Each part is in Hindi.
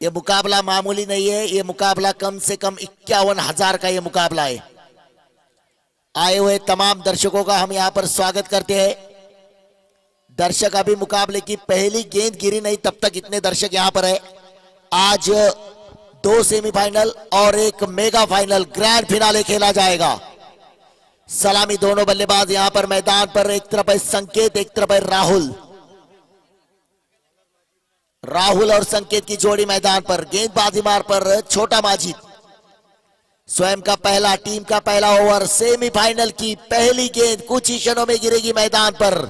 ये मुकाबला मामूली नहीं है, ये मुकाबला कम से कम 51,000 का ये मुकाबला है। आए हुए तमाम दर्शकों का हम यहां पर स्वागत करते हैं। दर्शक अभी मुकाबले की पहली गेंद गिरी नहीं तब तक इतने दर्शक यहां पर है। आज 2 सेमीफाइनल और एक मेगा फाइनल ग्रैंड फिनाले खेला जाएगा। सलामी दोनों बल्लेबाज यहां पर मैदान पर, एक तरफ है संकेत, एक तरफ है राहुल। राहुल और संकेत की जोड़ी मैदान पर, गेंदबाजी मार पर छोटा माजिद। स्वयं का पहला, टीम का पहला ओवर, सेमीफाइनल की पहली गेंद कुछ ही क्षणों में गिरेगी मैदान पर।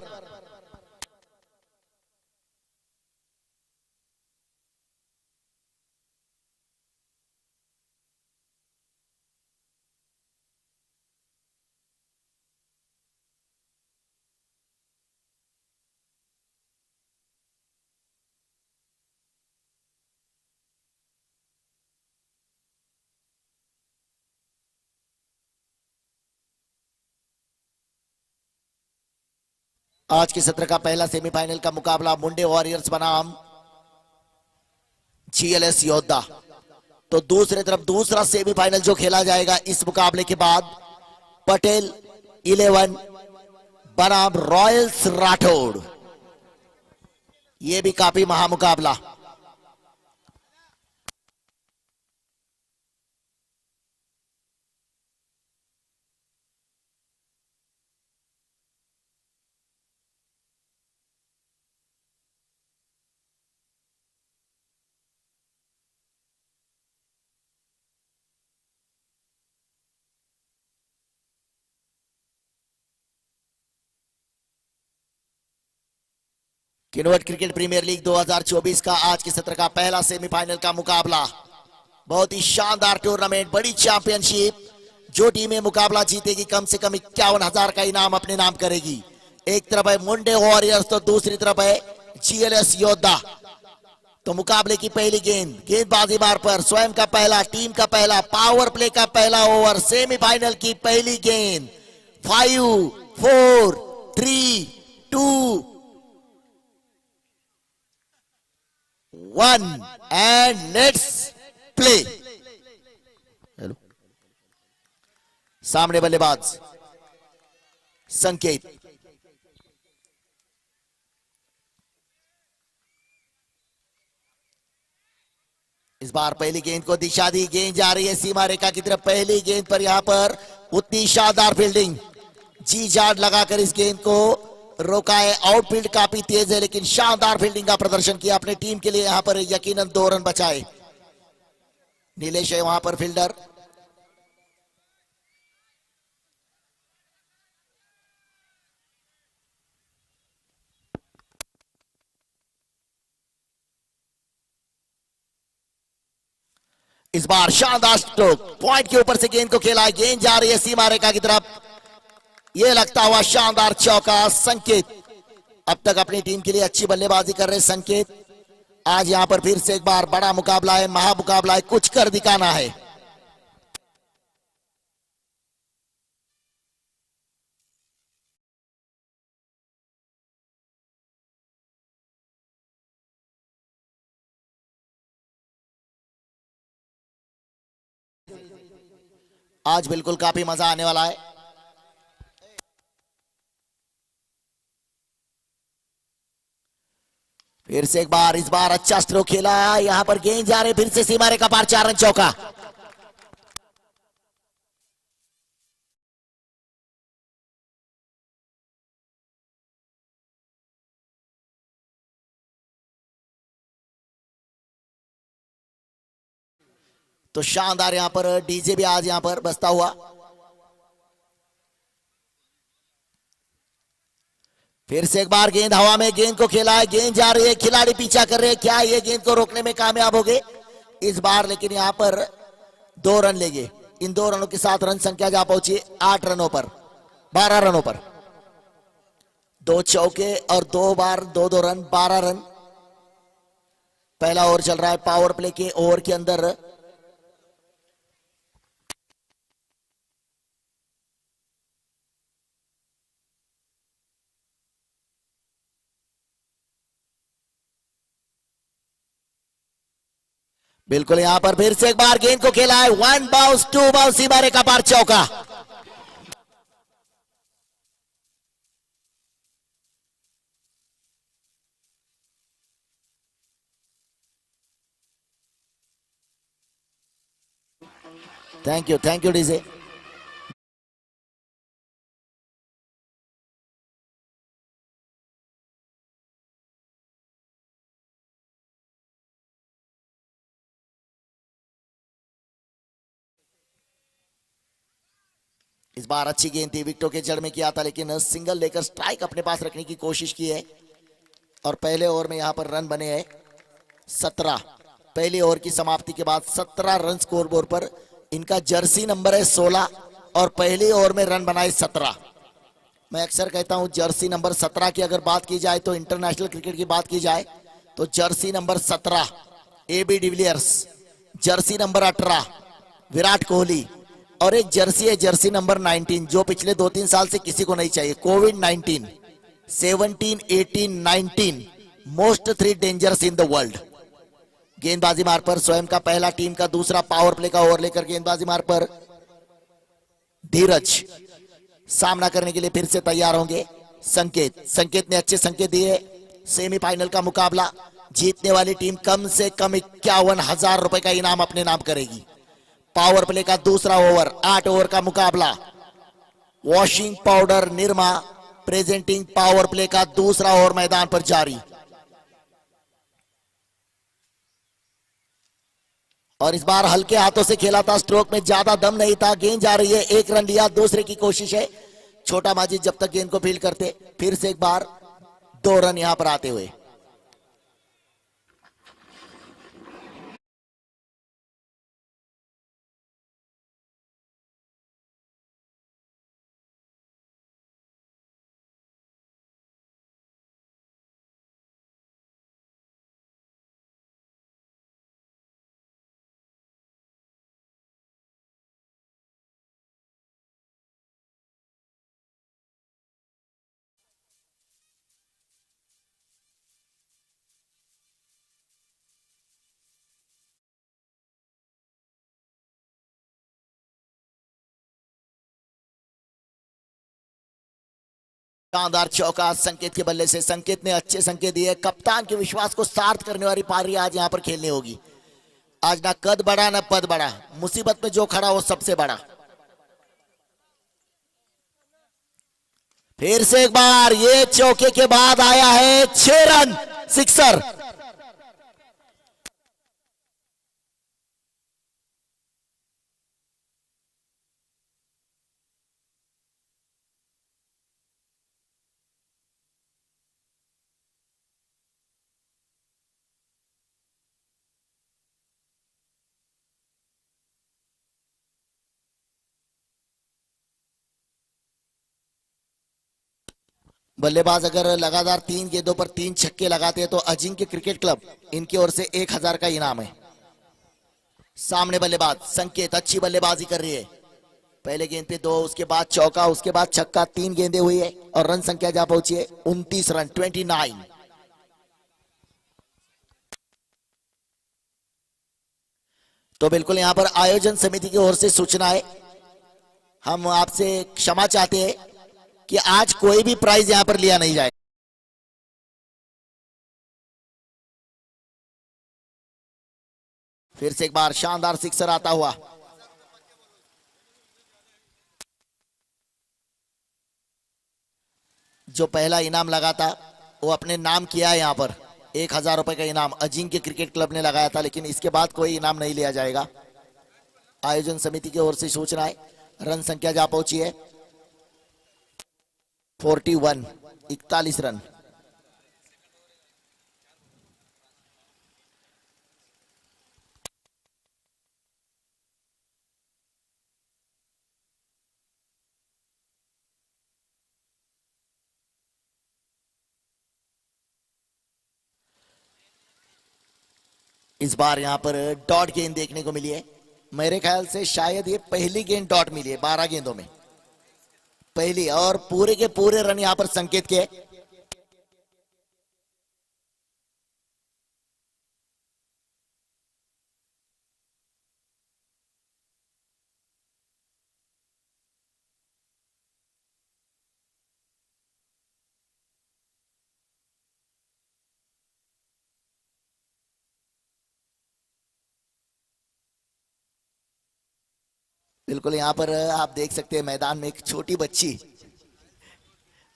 आज के सत्र का पहला सेमीफाइनल का मुकाबला मुंडे वॉरियर्स बनाम जीएलएस योद्धा। तो दूसरी तरफ दूसरा सेमीफाइनल जो खेला जाएगा इस मुकाबले के बाद, पटेल 11 बनाम रॉयल्स राठौड़। यह भी काफी महामुकाबला। किन्वट क्रिकेट प्रीमियर लीग 2024 का आज के सत्र का पहला सेमीफाइनल का मुकाबला। बहुत ही शानदार टूर्नामेंट, बड़ी चैंपियनशिप। जो टीमें मुकाबला जीतेगी कम से कम 51,000 का इनाम अपने नाम करेगी। एक तरफ है मुंडे वॉरियर्स तो दूसरी तरफ है जीएलएस योद्धा। तो मुकाबले की पहली गेंद, गेंदबाजी मार पर स्वयं का पहला, टीम का पहला, पावर प्ले का पहला ओवर, सेमीफाइनल की पहली गेंद। 5 4 3 2 1 एंड लेट्स प्ले। सामने बल्लेबाज संकेत। इस बार पहली गेंद को दिशा दी, गेंद जा रही है सीमा रेखा की तरफ। पहली गेंद पर यहां पर उतनी शानदार फील्डिंग, जी जान लगाकर इस गेंद को रोका है। आउटफील्ड काफी तेज है लेकिन शानदार फील्डिंग का प्रदर्शन किया अपने टीम के लिए। यहां पर यकीनन 2 रन बचाए। नीलेश है वहां पर फील्डर। इस बार शानदार स्ट्रोक, पॉइंट के ऊपर से गेंद को खेला है। गेंद जा रही है सीमा रेखा की तरफ। यह लगता हुआ शानदार चौका। संकेत अब तक अपनी टीम के लिए अच्छी बल्लेबाजी कर रहे संकेत। आज यहां पर फिर से एक बार बड़ा मुकाबला है, महामुकाबला है, कुछ कर दिखाना है। आज बिल्कुल काफी मजा आने वाला है। फिर से एक बार, इस बार अच्छा स्ट्रोक खेला। यहां पर गेंद जा रहे, फिर से सीमा रेखा पार, 4 रन चौका। तो शानदार यहां पर डीजे भी आज यहां पर बजता हुआ। फिर से एक बार गेंद हवा में, गेंद को खेला है, गेंद जा रही है, खिलाड़ी पीछा कर रहे हैं। क्या ये गेंद को रोकने में कामयाब हो गए इस बार? लेकिन यहां पर 2 रन लेंगे। इन 2 रनों के साथ रन संख्या जा पहुंची 8 रनों पर, 12 रनों पर। 2 चौके और 2 बार 2-2 रन, 12 रन। पहला ओवर चल रहा है पावर प्ले के ओवर के अंदर। बिल्कुल यहां पर फिर से एक बार गेंद को खेला है, 1 बाउंस 2 बाउंस, सीमा रेखा पार चौका। Thank you DJ. इस बार अच्छी गेंद थी, विकेटों के जड़ में किया था, लेकिन सिंगल लेकर स्ट्राइक अपने पास रखने की कोशिश की है। और पहले ओवर में यहां पर रन बने हैं 17। पहले ओवर की समाप्ति के बाद 17 रन स्कोरबोर्ड पर। इनका जर्सी नंबर है 16 और पहले ओवर में रन बनाए 17। मैं अक्सर कहता हूं जर्सी नंबर 17 की अगर बात की जाए तो इंटरनेशनल क्रिकेट की बात की जाए तो Jersey number 17 AB de Villiers, Jersey number 18 Virat Kohli, और एक जर्सी है जर्सी नंबर 19 जो पिछले 2-3 साल से किसी को नहीं चाहिए, कोविड-19। 17, 18, 19 most 3 dangerous in the world. गेंदबाजी मार पर स्वयं का पहला, टीम का दूसरा पावर प्ले का ओवर लेकर गेंदबाजी मार पर धीरज सामना करने के लिए फिर से तैयार होंगे। संकेत ने अच्छे संकेत दिए। सेमीफाइनल का मुकाबला जीतने वाली टीम कम से कम 51,000 रुपए का इनाम अपने नाम करेगी। पावर प्ले का दूसरा ओवर, 8 ओवर का मुकाबला। Washing powder Nirma presenting power play का दूसरा ओवर मैदान पर जारी। और इस बार हल्के हाथों से खेला था, स्ट्रोक में ज्यादा दम नहीं था। गेंद जा रही है, 1 रन लिया, दूसरे की कोशिश है छोटा माजिद जब तक गेंद को फील्ड करते। फिर से एक बार 2 रन यहां पर आते हुए। शानदार चौका संकेत के बल्ले से। संकेत ने अच्छे संकेत दिए। कप्तान के विश्वास को सार्थ करने वाली पारी आज यहां पर खेलनी होगी। आज ना कद बड़ा ना पद बड़ा, मुसीबत में जो खड़ा वो सबसे बड़ा। फिर से एक बार ये चौके के बाद आया है 6 रन, सिक्सर। बल्लेबाज अगर लगातार 3 गेंदों पर 3 छक्के लगाते हैं तो अजिंक्य क्रिकेट क्लब इनकी ओर से 1,000 का इनाम है। सामने बल्लेबाज संकेत अच्छी बल्लेबाजी कर रही है। पहले गेंद पे 2, उसके बाद चौका, उसके बाद छक्का, 3 गेंदें हुई है और रन संख्या जा पहुंची है 29 रन, 29। तो बिल्कुल यहां पर आयोजन समिति की ओर से सूचना है, हम आपसे क्षमा चाहते हैं कि आज कोई भी प्राइज यहां पर लिया नहीं जाए। फिर से एक बार शानदार सिक्सर आता हुआ। जो पहला इनाम लगा था वो अपने नाम किया है यहां पर। 1,000 रुपए का इनाम अजिंक्य क्रिकेट क्लब ने लगाया था, लेकिन इसके बाद कोई इनाम नहीं लिया जाएगा। आयोजन समिति की ओर से सूचना है। रन संख्या जा पहुंची है 41, 41 रन। इस बार यहां पर डॉट गेंद देखने को मिली है। मेरे ख्याल से शायद ये पहली गेंद डॉट मिली है 12 गेंदों में, पहली। और पूरे के पूरे रन यहां पर संकेत के। बिल्कुल यहाँ पर आप देख सकते हैं मैदान में एक छोटी बच्ची,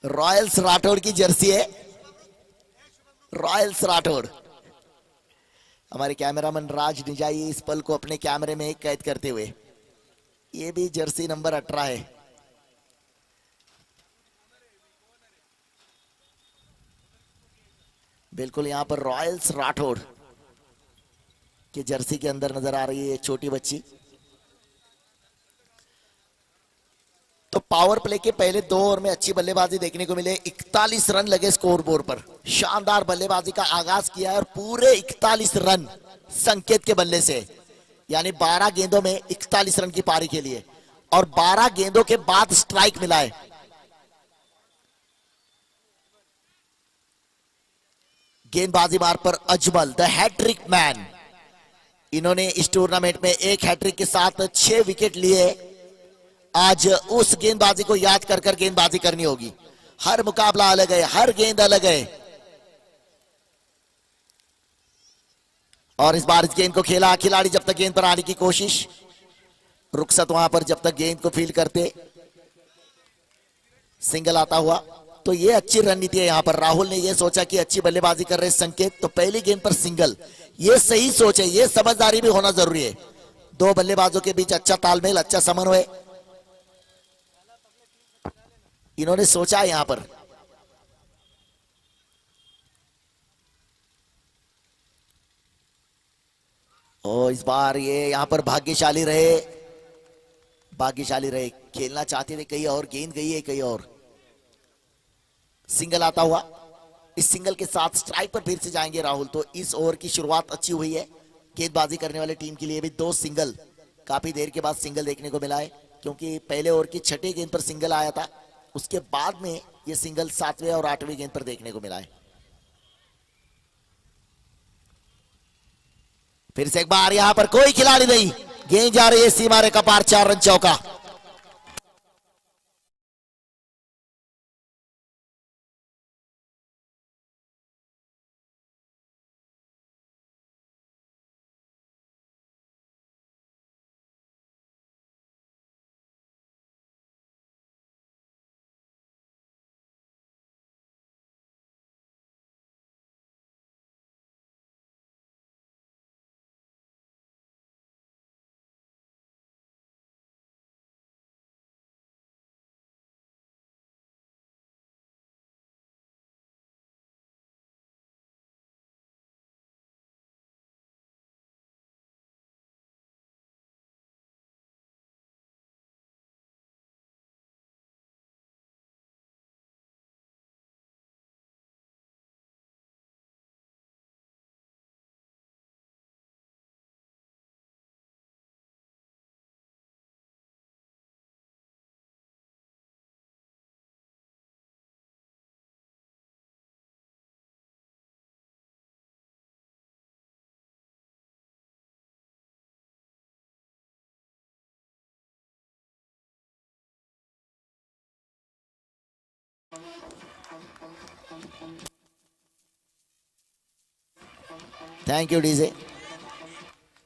रॉयल्स राठौड़ की जर्सी है, रॉयल्स राठौड़। हमारे कैमरामैन राज निजाई इस पल को अपने कैमरे में कैद करते हुए, ये भी जर्सी नंबर 18 है। बिल्कुल यहाँ पर रॉयल्स राठौड़ की जर्सी के अंदर नजर आ रही है छोटी बच्ची। तो पावर प्ले के पहले 2 ओवर में अच्छी बल्लेबाजी देखने को मिले, 41 रन लगे स्कोर बोर्ड पर। शानदार बल्लेबाजी का आगाज किया है और पूरे 41 रन संकेत के बल्ले से, यानी 12 गेंदों में 41 रन की पारी के लिए, और 12 गेंदों के बाद स्ट्राइक मिला है। गेंदबाजी मार पर अजमल द हैट्रिक मैन, इन्होंने इस टूर्नामेंट में एक हैट्रिक के साथ 6 विकेट लिए। आज उस गेंदबाजी को याद कर कर गेंदबाजी करनी होगी। हर मुकाबला अलग है, हर गेंद अलग है, और इस बार इस गेंद को खेला खिलाड़ी जब तक गेंद पर आने की कोशिश, रुखसत वहां पर जब तक गेंद को फील करते, सिंगल आता हुआ। तो ये अच्छी रणनीति है। यहां पर राहुल ने ये सोचा कि अच्छी बल्लेबाजी कर रहे संकेत, तो पहली गेंद पर सिंगल, ये सही सोच है, ये समझदारी भी होना जरूरी है। 2 बल्लेबाजों के बीच अच्छा तालमेल, अच्छा समन्वय इन्होंने सोचा है यहां पर। और इस बार ये यहां पर भाग्यशाली रहे, भाग्यशाली रहे, खेलना चाहते थे कहीं और, गेंद गई है कहीं और। सिंगल आता हुआ, इस सिंगल के साथ स्ट्राइक पर फिर से जाएंगे राहुल। तो इस ओवर की शुरुआत अच्छी हुई है गेंदबाजी करने वाले टीम के लिए भी। 2 सिंगल, काफी देर के बाद सिंगल देखने को मिला है, क्योंकि पहले ओवर की 6ठी गेंद पर सिंगल आया था, उसके बाद में ये सिंगल 7वें और 8वीं गेंद पर देखने को मिला है। फिर से एक बार यहां पर कोई खिलाड़ी नहीं, गेंद जा रही है सीमा रेखा पार, 4 रन चौका। Thank you DJ.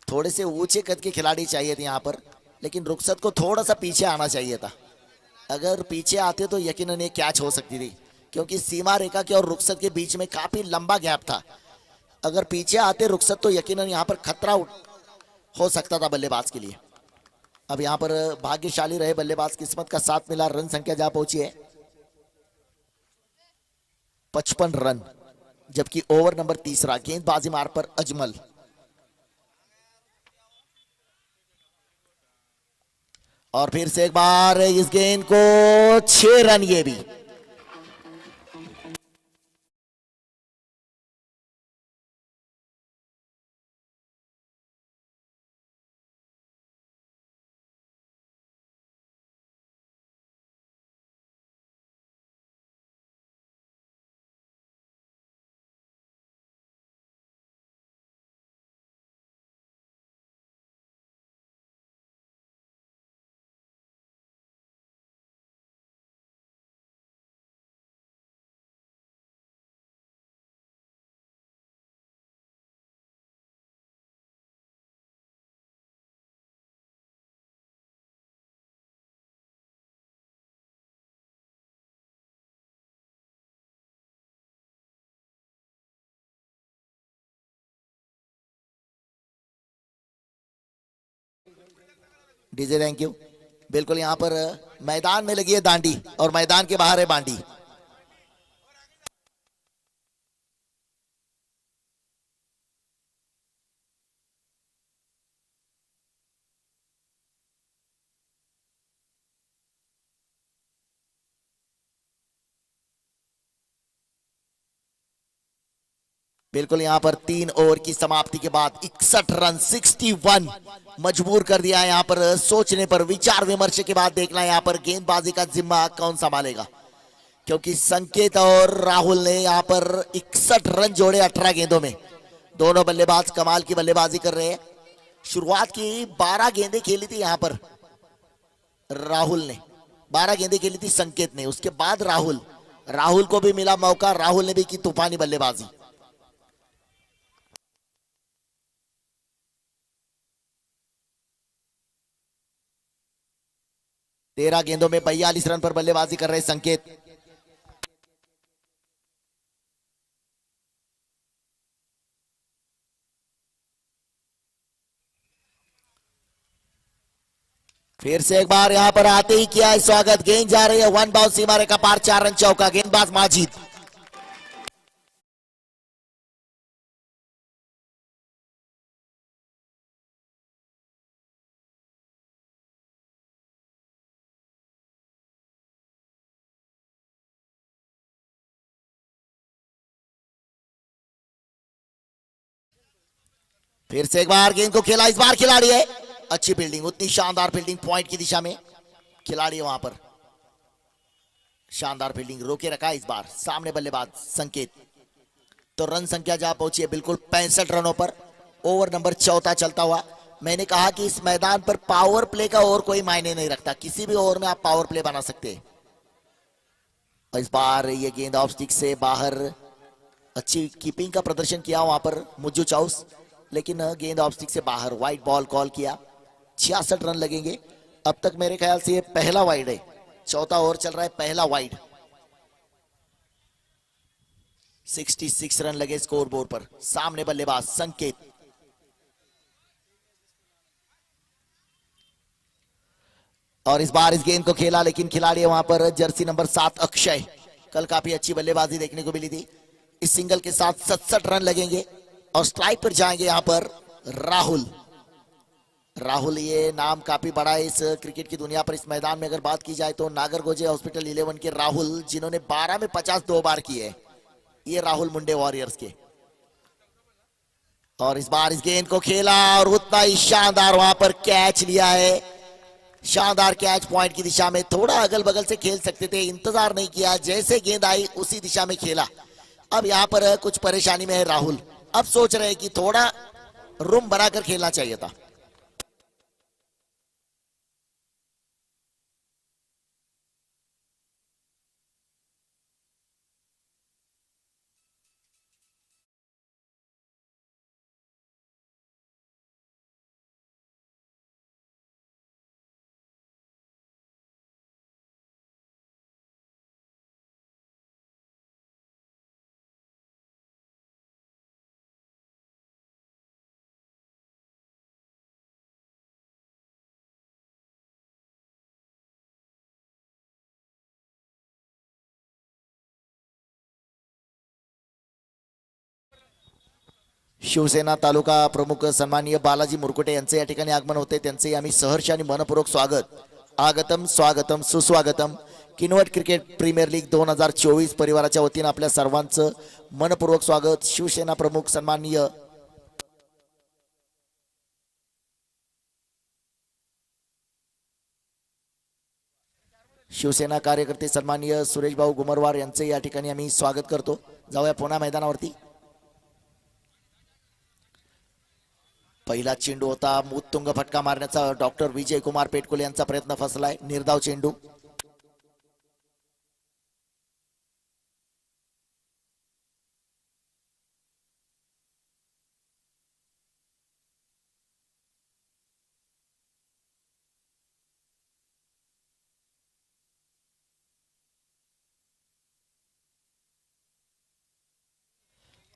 थोड़े से ऊंचे कद के खिलाड़ी चाहिए थे यहां पर, लेकिन रुखसत को थोड़ा सा पीछे आना चाहिए था। अगर पीछे आते तो यकीनन ये कैच हो सकती थी, क्योंकि सीमा रेखा के और रुखसत के बीच में काफी लंबा गैप था। अगर पीछे आते रुखसत तो यकीनन यहां पर खतरा हो सकता था बल्लेबाज के लिए। अब यहां पर भाग्यशाली रहे बल्लेबाज, किस्मत का साथ मिला, रन संख्या जहां पहुंची है 55 रन, जबकि ओवर नंबर 3, गेंदबाजी मार पर अजमल। और फिर से एक बार इस गेंद को 6 रन, ये भी डीजे थैंक यू। बिल्कुल यहाँ पर मैदान में लगी है दांडी और मैदान के बाहर है बांडी। बिल्कुल यहाँ पर 3 ओवर की समाप्ति के बाद 61 रन 61 मजबूर कर दिया है। यहाँ पर सोचने पर विचार विमर्श के बाद देखना यहाँ पर गेंदबाजी का जिम्मा कौन संभालेगा, क्योंकि संकेत और राहुल ने यहाँ पर 61 रन जोड़े 18 गेंदों में। दोनों बल्लेबाज कमाल की बल्लेबाजी कर रहे हैं। शुरुआत की 12 गेंदें खेली थी यहाँ पर राहुल ने, 12 गेंदें खेली थी संकेत ने, उसके बाद राहुल को भी मिला मौका, राहुल ने भी की तूफानी बल्लेबाजी। 13 गेंदों में 42 रन पर बल्लेबाजी कर रहे संकेत। फिर से एक बार यहां पर आते ही किया है स्वागत। गेंद जा रही है वन बाउंस सीमा रेखा पार, 4 रन चौका। गेंदबाज माजिद। फिर से एक बार गेंद को खेला, इस बार खिलाड़ी है, अच्छी फील्डिंग, उतनी शानदार फील्डिंग पॉइंट की दिशा में। खिलाड़ी वहां पर शानदार फील्डिंग, रोके रखा इस बार सामने बल्लेबाज संकेत। तो रन संख्या जा पहुंची है बिल्कुल 65 रनों पर। ओवर नंबर 14 चलता हुआ। मैंने कहा कि इस मैदान पर पावर प्ले का और कोई मायने नहीं रखता, किसी भी ओवर में आप पावर प्ले बना सकते हैं। और इस बार ये गेंद ऑफ स्टिक से बाहर, अच्छी कीपिंग का प्रदर्शन किया वहां पर मुज्जू चाउस, लेकिन गेंद ऑफ स्टिक से बाहर, वाइड बॉल कॉल किया। 66 रन लगेंगे। अब तक मेरे ख्याल से ये पहला वाइड है, चौथा ओवर चल रहा है, पहला वाइड। 66 रन लगे स्कोर बोर्ड पर। सामने बल्लेबाज संकेत। और इस बार इस गेंद को खेला, लेकिन खिलाड़ी है वहां पर जर्सी नंबर 7 अक्षय। कल काफी अच्छी बल्लेबाजी देखने को मिली थी। इस सिंगल के साथ 67 रन लगेंगे और स्ट्राइक पर जाएंगे यहां पर राहुल। ये नाम काफी बड़ा है इस क्रिकेट की दुनिया पर। इस मैदान में अगर बात की जाए तो नागरगोजे हॉस्पिटल 11 के राहुल, जिन्होंने 12 में 50 2 बार किए, ये राहुल मुंडे वॉरियर्स के। और इस बार इस गेंद को खेला और उतना ही शानदार वहां पर कैच लिया है। शानदार कैच पॉइंट की दिशा में। थोड़ा अगल बगल से खेल सकते थे, इंतजार नहीं किया, जैसे गेंद आई उसी दिशा में खेला। अब यहां पर कुछ परेशानी में है राहुल। अब सोच रहे हैं कि थोड़ा रूम बनाकर खेलना चाहिए था। शिवसेना तालुका प्रमुख सन्माननीय बालाजी मुरकुटे यांचे या ठिकाणी आगमन होते, त्यांचे आम्ही सहर्ष आणि मनपूर्वक स्वागत, आगतम स्वागतम सुस्वागतम। किनवट क्रिकेट प्रीमियर लीग 2024 परिवाराच्या वतीने आपल्या सर्वांचं मनपूर्वक स्वागत। शिवसेना प्रमुख सन्माननीय शिवसेना कार्यकर्ते सन्माननीय सुरेश भाऊ गुमरवार यांचे या ठिकाणी आम्ही स्वागत करतो। जाऊया पुन्हा मैदानावरती। पहिला चेंडू होता, उत्तुंग फटका मारण्याचा डॉक्टर विजय कुमार पेटकुले यांचा प्रयत्न फसलाय। निर्धाव चेंडू।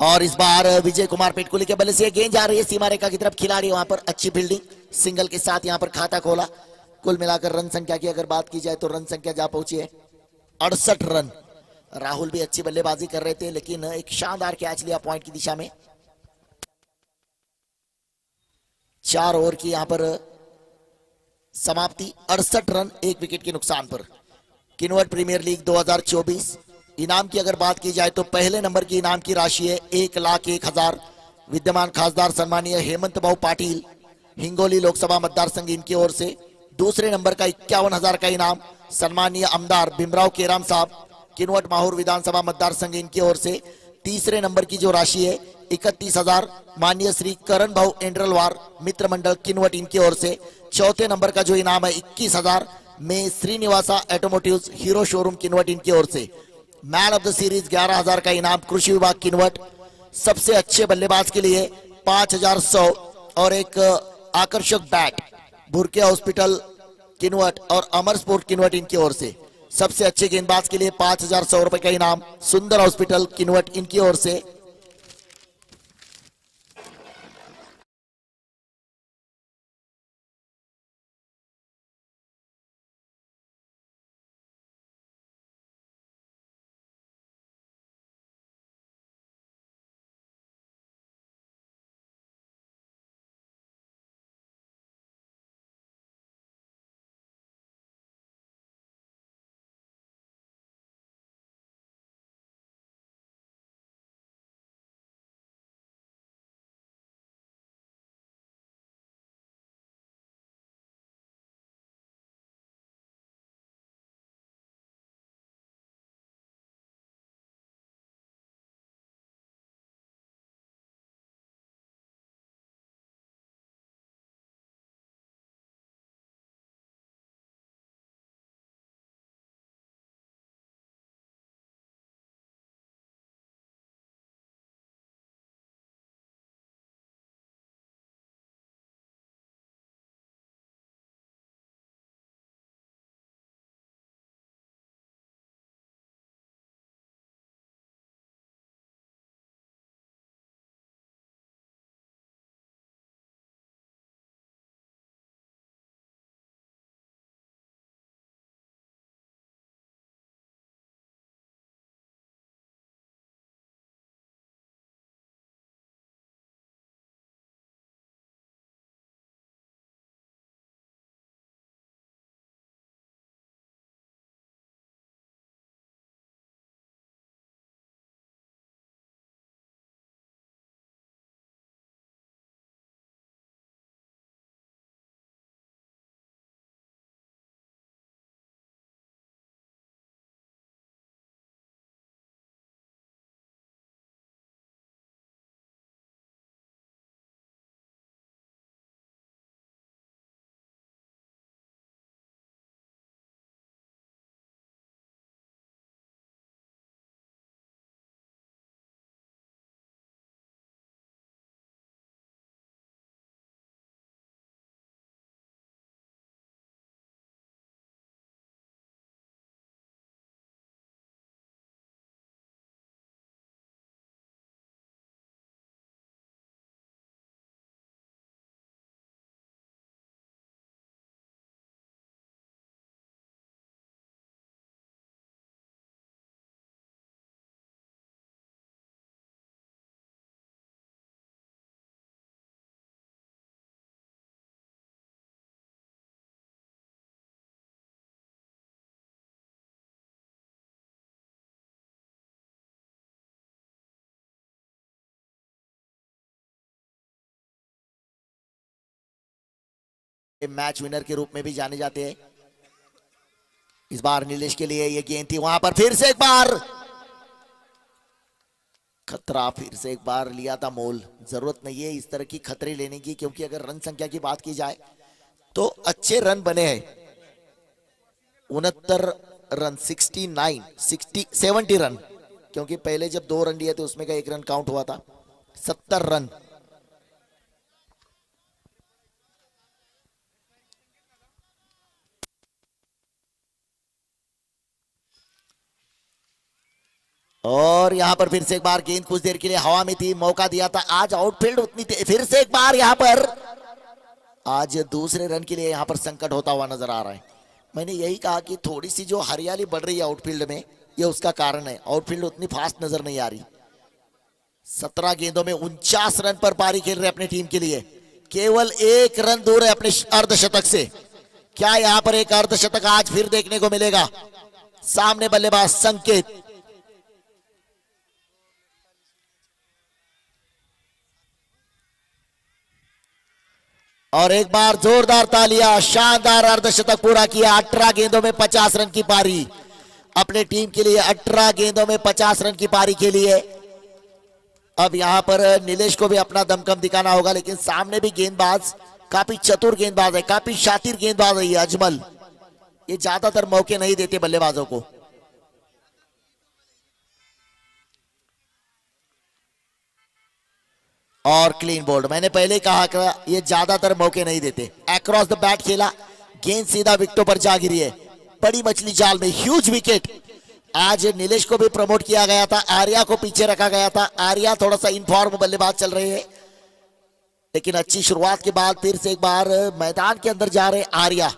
और इस बार विजय कुमार पेटकुली के बल्ले से गेंद जा रही है सीमा रेखा की तरफ। खिलाड़ी वहां पर अच्छी फील्डिंग, सिंगल के साथ यहां पर खाता खोला। कुल मिलाकर रन संख्या की अगर बात की जाए तो रन संख्या जा पहुंची है 68 रन। राहुल भी अच्छी बल्लेबाजी कर रहे थे, लेकिन एक शानदार कैच लिया पॉइंट की दिशा में। 4 ओवर की यहां पर समाप्ति, 68 रन 1 विकेट के नुकसान पर। किन्वट प्रीमियर लीग 2024 इनाम की अगर बात की जाए तो पहले नंबर की इनाम की राशि है 1,01,000। विद्यमान खासदार सन्माननीय हेमंत भाऊ पाटिल, हिंगोली लोकसभा मतदार संघ, इनकी ओर से। दूसरे नंबर का 51,000 का इनाम सन्माननीय आमदार भीमराव केराम साहब, किन्वट माहौर विधानसभा मतदार संघ, इनकी ओर से। तीसरे नंबर की जो राशि है 31,000 माननीय श्री करण भाऊ एंड्रलवार, मित्र मंडल किन्वट, इनकी ओर से। चौथे नंबर का जो इनाम है 21,000 में श्रीनिवासा ऑटोमोटिव्स हीरो शोरूम किन्वट, इनकी ओर से। मैन ऑफ द सीरीज 11,000 का इनाम कृषि विभाग किन्वट। सबसे अच्छे बल्लेबाज के लिए 5,100 और एक आकर्षक बैट बुरके हॉस्पिटल किन्वट और अमर स्पोर्ट किन्वट, इनकी ओर से। सबसे अच्छे गेंदबाज के लिए 5,100 रुपए का इनाम सुंदर हॉस्पिटल किन्वट, इनकी ओर से। मैच विनर के रूप में भी जाने जाते हैं। इस बार नीलेश के लिए ये गेंद थी, वहां पर फिर से एक बार खतरा, फिर से एक बार लिया था मोल। जरूरत नहीं है इस तरह की खतरे लेने की, क्योंकि अगर रन संख्या की बात की जाए तो अच्छे रन बने हैं। 69 रन, 70 रन, क्योंकि पहले जब 2 रन लिए थे उसमें का 1 रन काउंट हुआ था। 70 रन। और यहां पर फिर से एक बार गेंद कुछ देर के लिए हवा में थी, मौका दिया था, आज आउटफील्ड उतनी थी। फिर से एक बार यहां पर आज दूसरे रन के लिए यहां पर संकट होता हुआ नजर आ रहा है। मैंने यही कहा कि थोड़ी सी जो हरियाली बढ़ रही है आउटफील्ड में, ये उसका कारण है। आउटफील्ड उतनी फास्ट नजर नहीं आ रही। 17 गेंदों में 49 रन पर पारी खेल रहे अपनी टीम के लिए, केवल 1 रन दूर है अपने अर्धशतक से। क्या यहां पर एक अर्धशतक आज फिर देखने को मिलेगा? सामने बल्लेबाज संकेत, और एक बार जोरदार तालियां। शानदार अर्धशतक पूरा किया। 18 गेंदों में 50 रन की पारी अपने टीम के लिए। 18 गेंदों में 50 रन की पारी के लिए अब यहां पर नीलेश को भी अपना दमखम दिखाना होगा, लेकिन सामने भी गेंदबाज काफी चतुर गेंदबाज है, काफी शातिर गेंदबाज है ये अजमल। ये ज्यादातर मौके नहीं देते बल्लेबाजों को। और क्लीन बोल्ड, मैंने पहले कहा कि ये ज्यादातर मौके नहीं देते। अक्रॉस द बैट खेला, गेंद सीधा विकेटों पर जा गिरी है। बड़ी मछली जाल में, ह्यूज विकेट। आज नीलेश को भी प्रमोट किया गया था, आर्या को पीछे रखा गया था। आर्या थोड़ा सा इनफॉर्म बल्लेबाज चल रहे हैं, लेकिन अच्छी शुरुआत के बाद फिर से एक बार मैदान के अंदर जा रहे आर्या।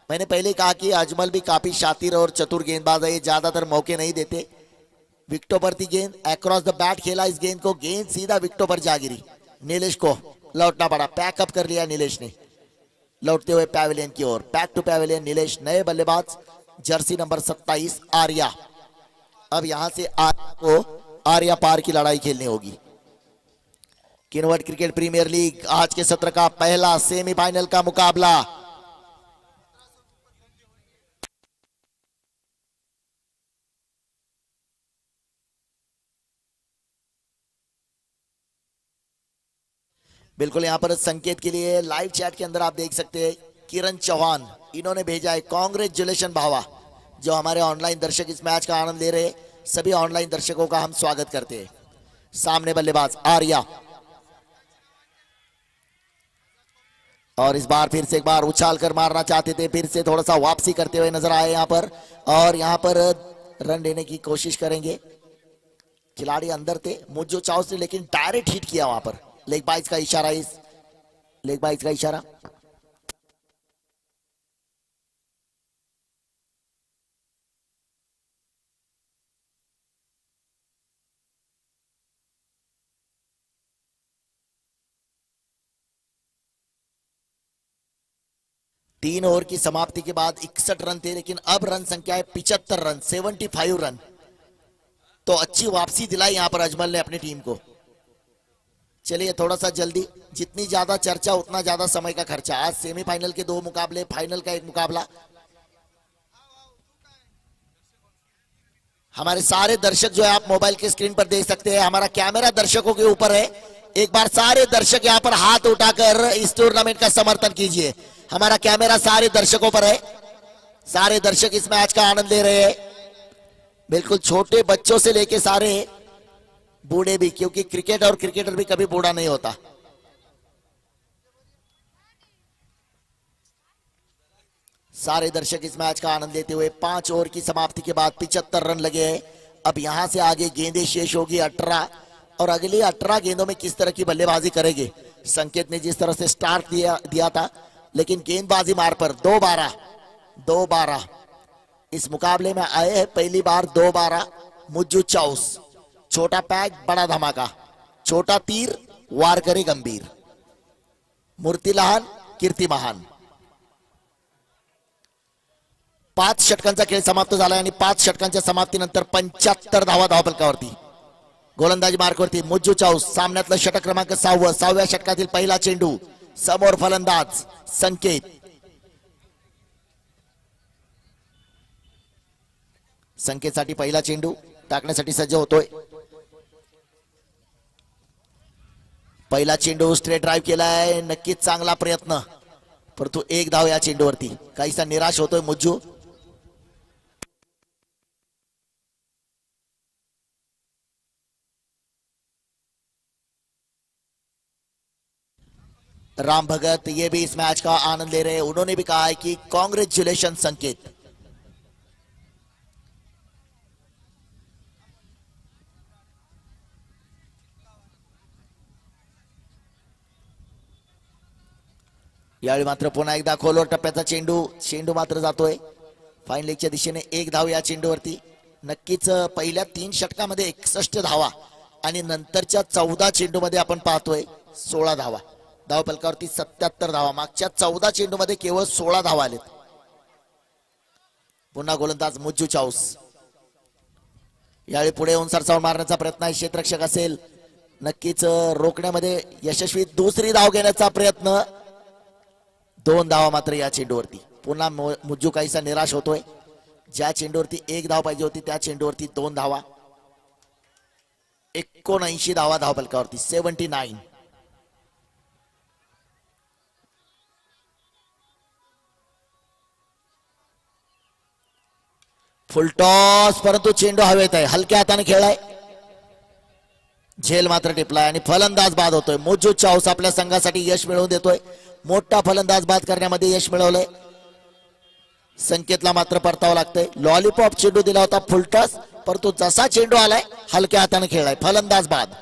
मैंने पहले कहा कि अजमल भी काफी शातिर और चतुर गेंदबाज है, ये ज्यादातर मौके नहीं देते। विकेटों पर थी गेंद, अक्रॉस द बैट खेला इस गेंद को, गेंद सीधा विकेटों पर जा गिरी। नीलेश को लौटना पड़ा, पैकअप कर लिया नीलेश ने, लौटते हुए पैवेलियन की ओर। बैक टू पैवेलियन नीलेश, नए बल्लेबाज जर्सी नंबर 27 आर्या। अब यहां से आर्या को आर्या पार की लड़ाई खेलनी होगी। किन्वट क्रिकेट प्रीमियर लीग आज के सत्र का पहला सेमीफाइनल का मुकाबला। बिल्कुल, यहां पर संकेत के लिए लाइव चैट के अंदर आप देख सकते हैं किरण चौहान, इन्होंने भेजा है कांग्रेचुलेशन भावा। जो हमारे ऑनलाइन दर्शक इस मैच का आनंद ले रहे हैं, सभी ऑनलाइन दर्शकों का हम स्वागत करते हैं। सामने बल्लेबाज आर्या, और इस बार फिर से एक बार उछाल कर मारना चाहते थे, फिर से थोड़ा सा वापसी करते हुए नजर आए यहां पर, और यहां पर रन लेने की कोशिश करेंगे। खिलाड़ी अंदर थे मुझो चाउस ने, लेकिन डायरेक्ट हिट किया वहां पर। लेग बाइज का इशारा, इस लेग बाइज का इशारा। तीन ओवर की समाप्ति के बाद 61 रन थे, लेकिन अब रन संख्या है 75 रन, 75 रन। तो अच्छी वापसी दिलाई यहां पर अजमल ने अपनी टीम को। चलिए थोड़ा सा जल्दी, जितनी ज्यादा चर्चा उतना ज्यादा समय का खर्चा। आज सेमीफाइनल के 2 मुकाबले, फाइनल का 1 मुकाबला। हमारे सारे दर्शक जो है आप मोबाइल के स्क्रीन पर देख सकते हैं, हमारा कैमरा दर्शकों के ऊपर है। एक बार सारे दर्शक यहां पर हाथ उठाकर इस टूर्नामेंट का समर्थन कीजिए। हमारा कैमरा सारे दर्शकों पर है, सारे दर्शक इस मैच का आनंद ले रहे हैं। बिल्कुल, छोटे बच्चों से लेके सारे बूढ़े भी, क्योंकि क्रिकेट और क्रिकेटर भी कभी बूढ़ा नहीं होता। सारे दर्शक इस मैच का आनंद लेते हुए 5 ओवर की समाप्ति के बाद 75 रन लगे हैं। अब यहां से आगे गेंदें शेष होगी 18, और अगली 18 गेंदों में किस तरह की बल्लेबाजी करेंगे। संकेत ने जिस तरह से स्टार्ट दिया था, लेकिन गेंदबाजी मार पर 2-12 इस मुकाबले में आए हैं पहली बार। 2-12 मुज्जू चाउस, छोटा पैक बड़ा धमाका, छोटा तीर वार करे गंभीर, मूर्ती लहान कीर्ती महान। 5 षटकांचा खेळ समाप्त झाला, आणि 5 षटकांच्या समाप्तीनंतर 75 धावा धावफलकावरती। गोलंदाजी मार्कवरती मुज्जू चाऊस, सामन्यातलं षटक क्रमांक 6, 6व्या षटकातील पहिला चेंडू। समोर फलंदाज संकेत, संकेतसाठी पहिला चेंडू टाकण्यासाठी सज्ज होतोय। पहिला चेंडू स्ट्रेट ड्राइव्ह केलाय, नक्कीच चांगला प्रयत्न, परंतु 1 धाव या चेंडूवरती। काहीसा निराश होतोय मुज्जू। राम भगत ये भी इस मैच का आनंद ले रहे हैं, उन्होंने भी कहा है कि कांग्रेचुलेशन संकेत। यावेळी मात्र पुन्हा एकदा खोलवर टप्प्याचा चेंडू मात्र जातोय फाईन लेगच्या दिशेने. एक धाव या चेंडूवरती. नक्कीच पहिल्या 3 षटकामध्ये 61 धावा आणि नंतरच्या 14 चेंडूमध्ये आपण पाहतोय 16 धावा. धाव फलकावरती 77 धावा. मागच्या 14 चेंडूमध्ये केवळ 16 धावा आलेत. पुन्हा गोलंदाज मुज्जू चाऊस. यावेळी पुढे येऊन सरसावून मारण्याचा प्रयत्न आहे. क्षेत्ररक्षक असेल नक्कीच रोखण्यामध्ये यशस्वी. दुसरी धाव घेण्याचा प्रयत्न. 2 धावा मात्र या चेंडूवरती. पुन्हा मुज्जू काहीसा निराश होतोय. ज्या चेंडूवरती 1 धाव पाहिजे होती त्या चेंडूवरती 2 धावा. 79 धावा धाव फलकावरती. 79. फुलटॉस परंतु चेंडू हवेत आहे. हलक्या हाताने खेळलाय. झेल मात्र टिपलाय आणि फलंदाज बाद होतोय. मुज्जू चाऊस आपल्या संघासाठी यश मिळवून देतोय. मोठा फलंदाज बाद करण्यामध्ये यश मिळवलंय. संकेतला मात्र परतावं लागतंय. लॉलीपॉप चेंडू दिला होता फुलटॉस परंतु जसा चेंडू आलाय हलक्या हाताने खेळलाय. फलंदाज बाद.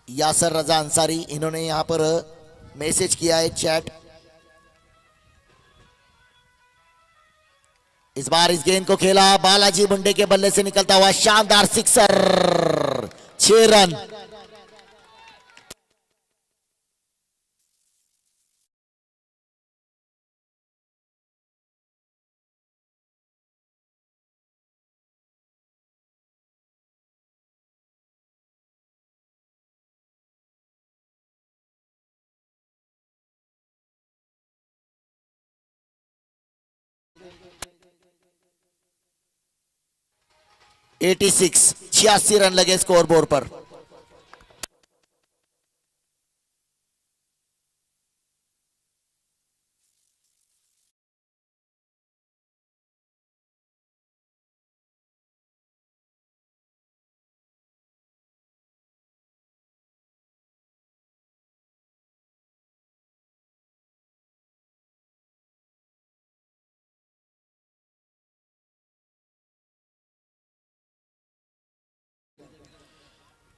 यासर रजा अंसारी इन्होंने यहां पर मैसेज किया है चैट. इस बार इस गेंद को खेला बालाजी मुंडे के बल्ले से निकलता हुआ शानदार सिक्सर. 6 रन. छियासी रन लगे स्कोर बोर्ड पर.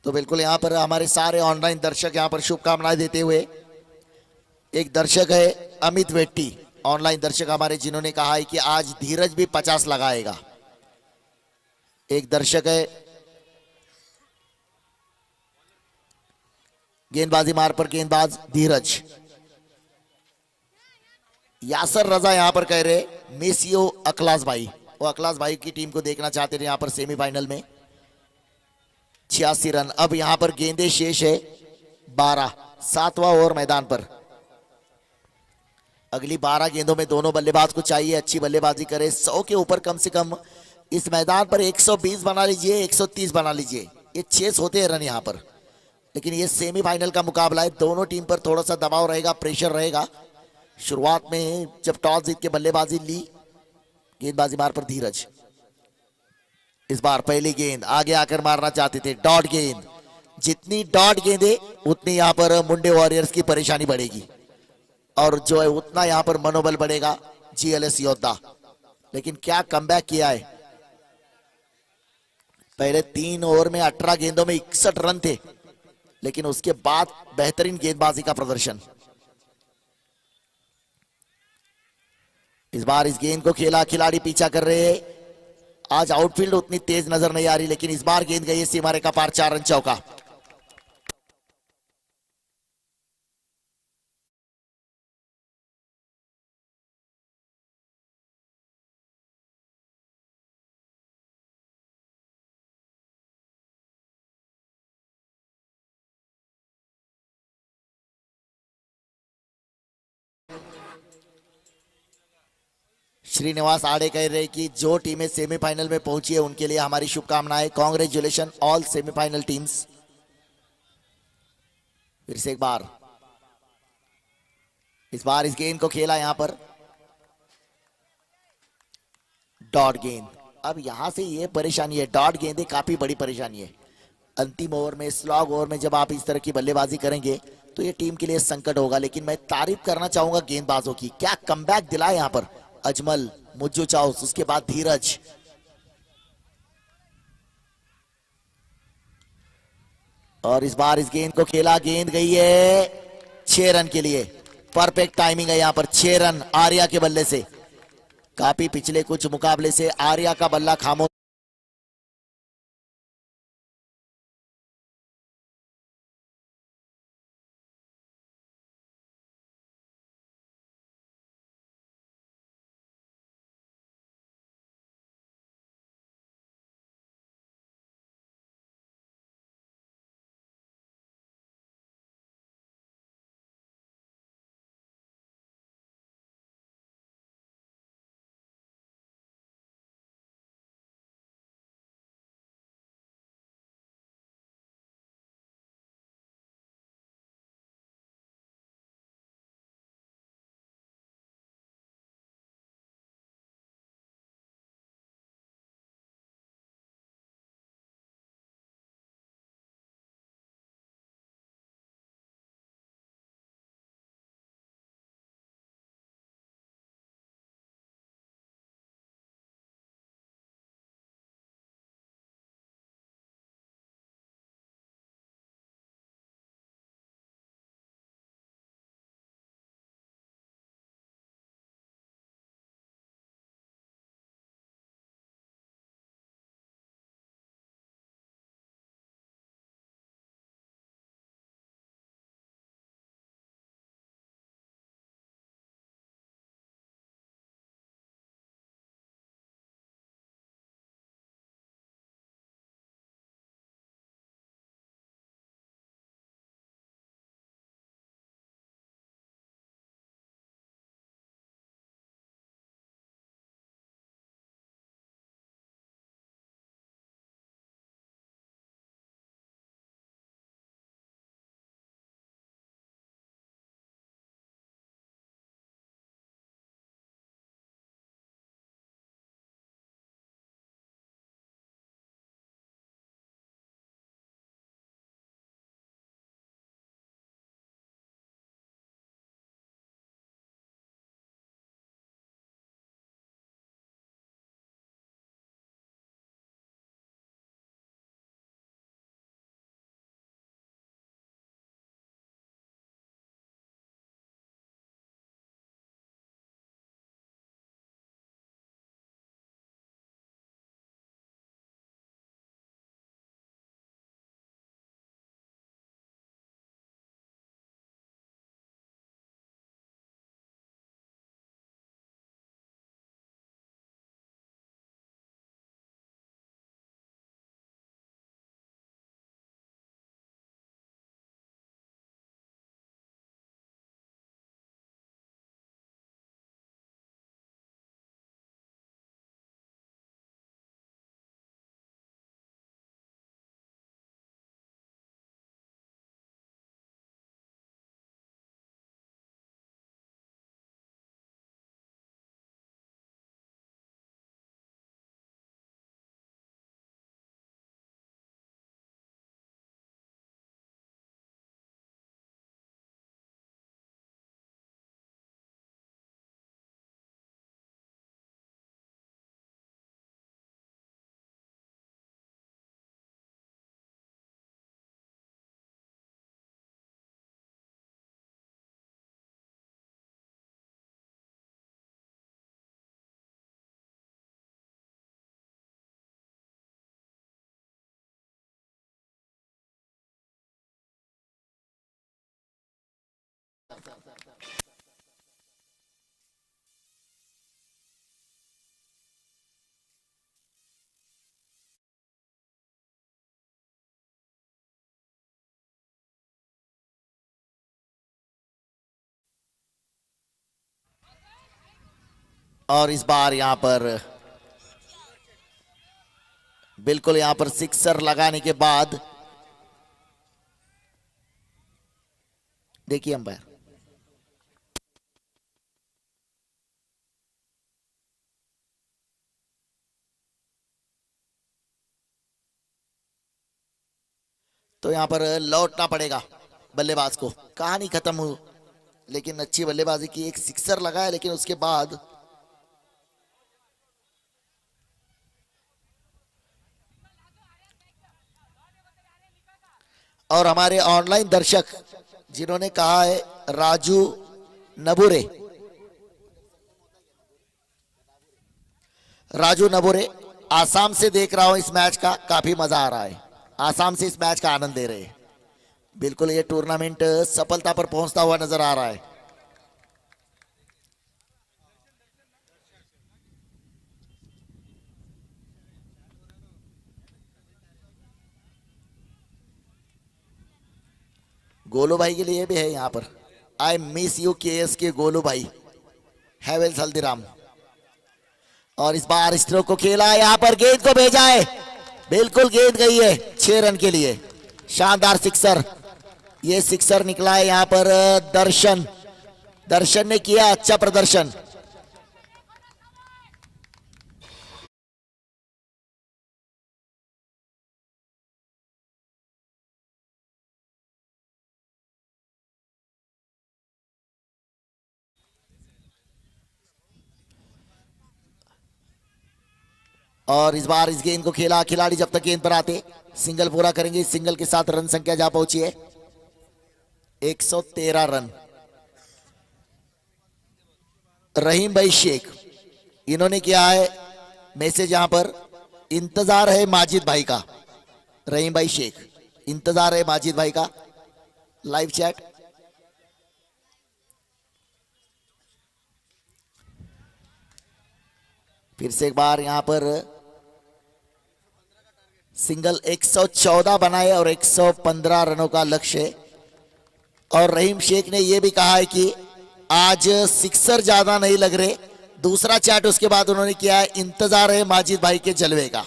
तो बिल्कुल यहां पर हमारे सारे ऑनलाइन दर्शक यहां पर शुभकामनाएं देते हुए एक दर्शक है अमित वेट्टी, ऑनलाइन दर्शक हमारे, जिन्होंने कहा है कि आज धीरज भी 50 लगाएगा. एक दर्शक है गेंदबाजी मार पर गेंदबाज धीरज. यासर रजा यहां पर कह रहे मेसियो अखलास भाई, वो अखलास भाई की टीम को देखना चाहते थे यहां पर सेमीफाइनल में. 86 रन. अब यहां पर गेंदे शेष है 12. 7वां ओवर मैदान पर. अगली 12 गेंदों में दोनों बल्लेबाज को चाहिए अच्छी बल्लेबाजी करे. 100 के ऊपर कम से कम इस मैदान पर. 120 बना लीजिए, 130 बना लीजिए, ये 6 होते हैं रन यहां पर. लेकिन ये सेमीफाइनल का मुकाबला है, दोनों टीम पर थोड़ा सा दबाव रहेगा, प्रेशर रहेगा। शुरुआत में जब टॉस जीत के बल्लेबाजी ली, गेंदबाजी मार पर धीरज। इस बार पहली गेंद आगे आकर मारना चाहते थे, डॉट गेंद। जितनी डॉट गेंदे उतनी यहां पर मुंडे वॉरियर्स की परेशानी बढ़ेगी, और जो है उतना यहां पर मनोबल बढ़ेगा जीएलएस योद्धा। लेकिन क्या कमबैक किया है। पहले 3 ओवर में 18 गेंदों में 61 रन थे, लेकिन उसके बाद बेहतरीन गेंदबाजी का प्रदर्शन। इस बार इस गेंद को खेला, खिलाड़ी पीछा कर रहे हैं। आज आउटफील्ड उतनी तेज नजर नहीं आ रही, लेकिन इस बार गेंद गई है सीमा रेखा पार, 4 रन चौका। श्रीनिवास आड़े कह रहे कि जो टीमें सेमीफाइनल में पहुंची है उनके लिए हमारी शुभकामनाएं, कांग्रेचुलेशन ऑल सेमीफाइनल टीम्स। फिर से एक बार, इस बार इस गेंद को खेला यहां पर, डॉट गेंद। अब यहां से ये परेशानी है, डॉट गेंदें काफी बड़ी परेशानी है। अंतिम ओवर में, स्लॉग ओवर में जब आप इस तरह की बल्लेबाजी करेंगे तो ये टीम के लिए संकट होगा। लेकिन मैं तारीफ करना चाहूंगा गेंदबाजों की, क्या कमबैक दिला यहां पर। अजमल, मुज्जू चाउस, उसके बाद धीरज। और इस बार इस गेंद को खेला, गेंद गई है 6 रन के लिए। परफेक्ट टाइमिंग है यहां पर, 6 रन आर्या के बल्ले से। काफी पिछले कुछ मुकाबले से आर्या का बल्ला खामोश और इस बार यहां पर बिल्कुल यहां पर सिक्सर लगाने के बाद देखिए अंपायर, तो यहां पर लौटना पड़ेगा बल्लेबाज को। कहानी खत्म हुई, लेकिन अच्छी बल्लेबाजी की, एक सिक्सर लगाया, लेकिन उसके बाद और हमारे ऑनलाइन दर्शक जिन्होंने कहा है राजू नबुरे, राजू नबुरे, आसाम से देख रहा हूं इस मैच का, काफी मजा आ रहा है, आसाम से इस मैच का आनंद ले रहे हैं। बिल्कुल ये टूर्नामेंट सफलता पर पहुंचता हुआ नजर आ रहा है। गोलू भाई के लिए भी है यहां पर, आई मिस यू के एस के गोलू भाई, हैवेल्स हल्दीराम। और इस बार स्ट्रोक को खेला है, यहां पर गेंद को भेजा है, बिल्कुल गेंद गई है 6 रन के लिए। शानदार सिक्सर, ये सिक्सर निकला है यहां पर दर्शन, दर्शन ने किया अच्छा प्रदर्शन। और इस बार इस गेंद को खेला, खिलाड़ी जब तक गेंद पर आते सिंगल पूरा करेंगे, इस सिंगल के साथ रन संख्या जा पहुंची है 113 रन। रहीम भाई शेख, इन्होंने किया है मैसेज यहां पर, इंतजार है माजिद भाई का। रहीम भाई शेख, इंतजार है माजिद भाई का, लाइव चैट। फिर से एक बार यहां पर सिंगल 114 बनाए और 115 रनों का लक्ष्य। और रहीम शेख ने यह भी कहा है कि आज सिक्सर ज्यादा नहीं लग रहे। दूसरा चैट उसके बाद उन्होंने किया है, इंतजार है माजिद भाई के जलवे का।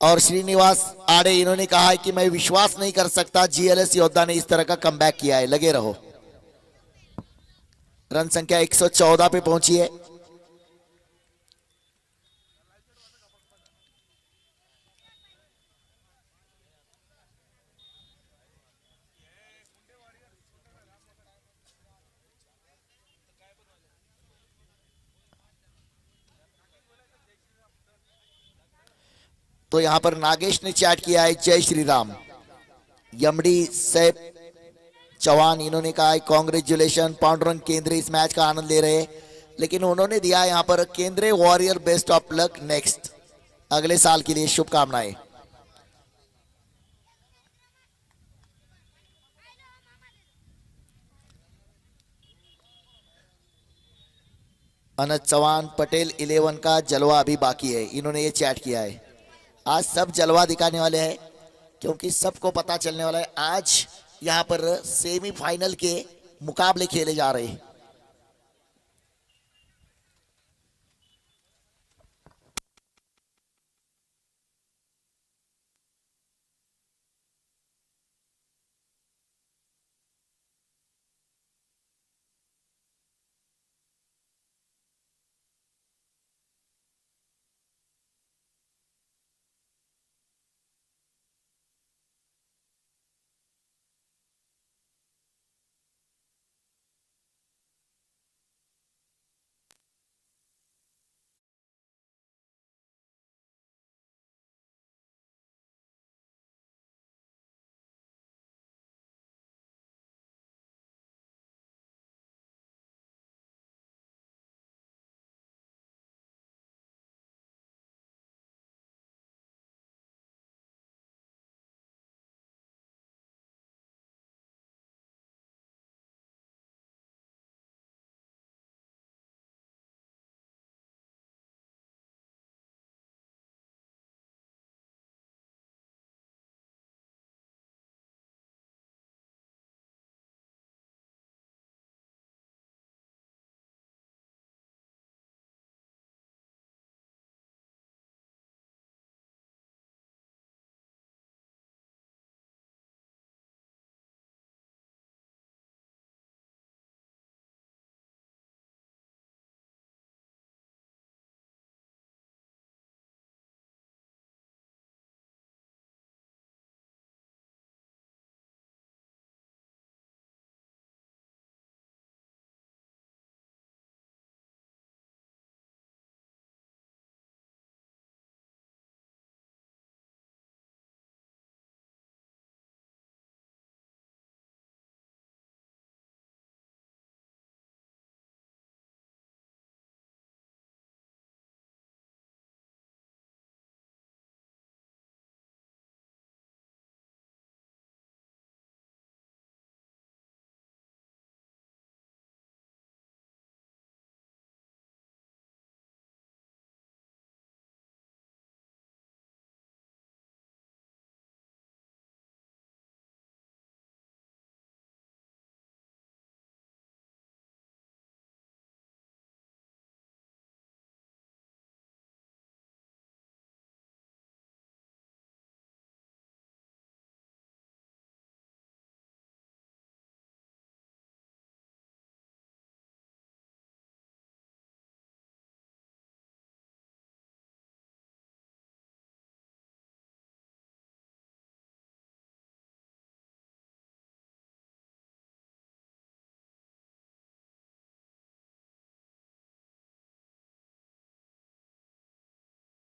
और श्रीनिवास आड़े, इन्होंने कहा है कि मैं विश्वास नहीं कर सकता जीएलएस योद्धा ने इस तरह का कमबैक किया है, लगे रहो। रन संख्या 114 पे पहुंची है। तो यहां पर नागेश ने चैट किया है, जय श्री राम। यमडी सैफ चौहान, इन्होंने कहा है कांग्रेचुलेशन पांडुरंग केंद्रे इस मैच का आनंद ले रहे हैं, लेकिन उन्होंने दिया यहां पर Kendre warrior best of luck next, अगले साल के लिए शुभकामनाएं। अनंत चौहान, पटेल 11 का जलवा अभी बाकी है, इन्होंने ये चैट किया है। आज सब जलवा दिखाने वाले हैं, क्योंकि सबको पता चलने वाला है आज यहां पर सेमीफाइनल के मुकाबले खेले जा रहे हैं।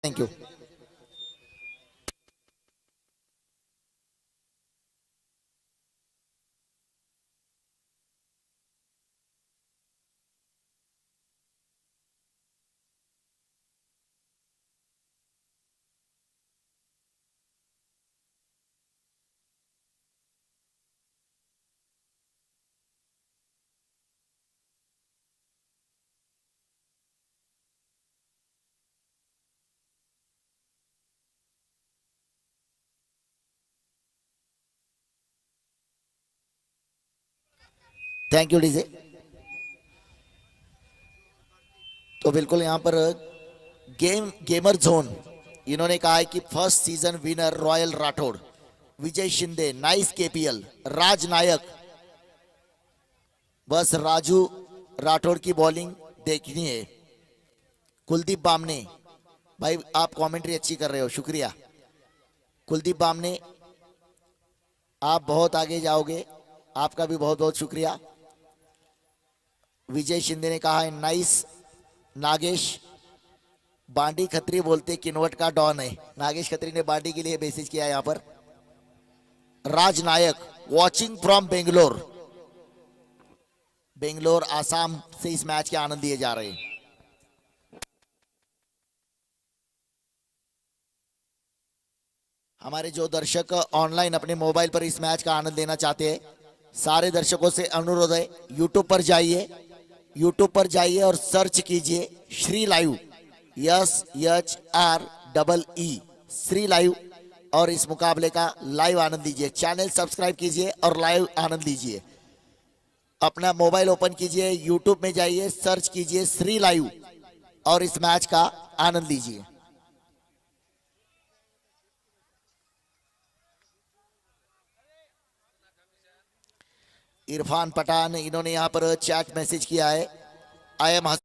Thank you. Thank you DJ. तो बिल्कुल यहाँ पर गेमर जोन इन्होंने कहा है कि first season winner Royal Rathod, Vijay Shinde, nice KPL, Raj Nayak, बस राजू राठौड़ की बॉलिंग देखनी है। कुलदीप बामने, भाई आप कमेंट्री अच्छी कर रहे हो, शुक्रिया। कुलदीप बामने आप बहुत आगे जाओगे, आपका भी बहुत बहुत शुक्रिया। विजय शिंदे ने कहा है नाइस। नागेश बांडी खत्री बोलते किनवट का डॉन है, नागेश खत्री ने बांडी के लिए मैसेज किया यहां पर। राज नायक वॉचिंग फ्रॉम बेंगलोर, बेंगलोर आसाम से इस मैच के आनंद लिए जा रहे हैं। हमारे जो दर्शक ऑनलाइन अपने मोबाइल पर इस मैच का आनंद लेना चाहते हैं, सारे दर्शकों से अनुरोध है, यूट्यूब पर जाइए, यूट्यूब पर जाइए और सर्च कीजिए Shri live, SHREE Shri live, और इस मुकाबले का लाइव आनंद लीजिए। चैनल सब्सक्राइब कीजिए और लाइव आनंद लीजिए। अपना मोबाइल ओपन कीजिए, यूट्यूब में जाइए, सर्च कीजिए श्री लाइव और इस मैच का आनंद लीजिए। इरफान पठान इन्होंने यहां पर चैट मैसेज किया है, आई एम।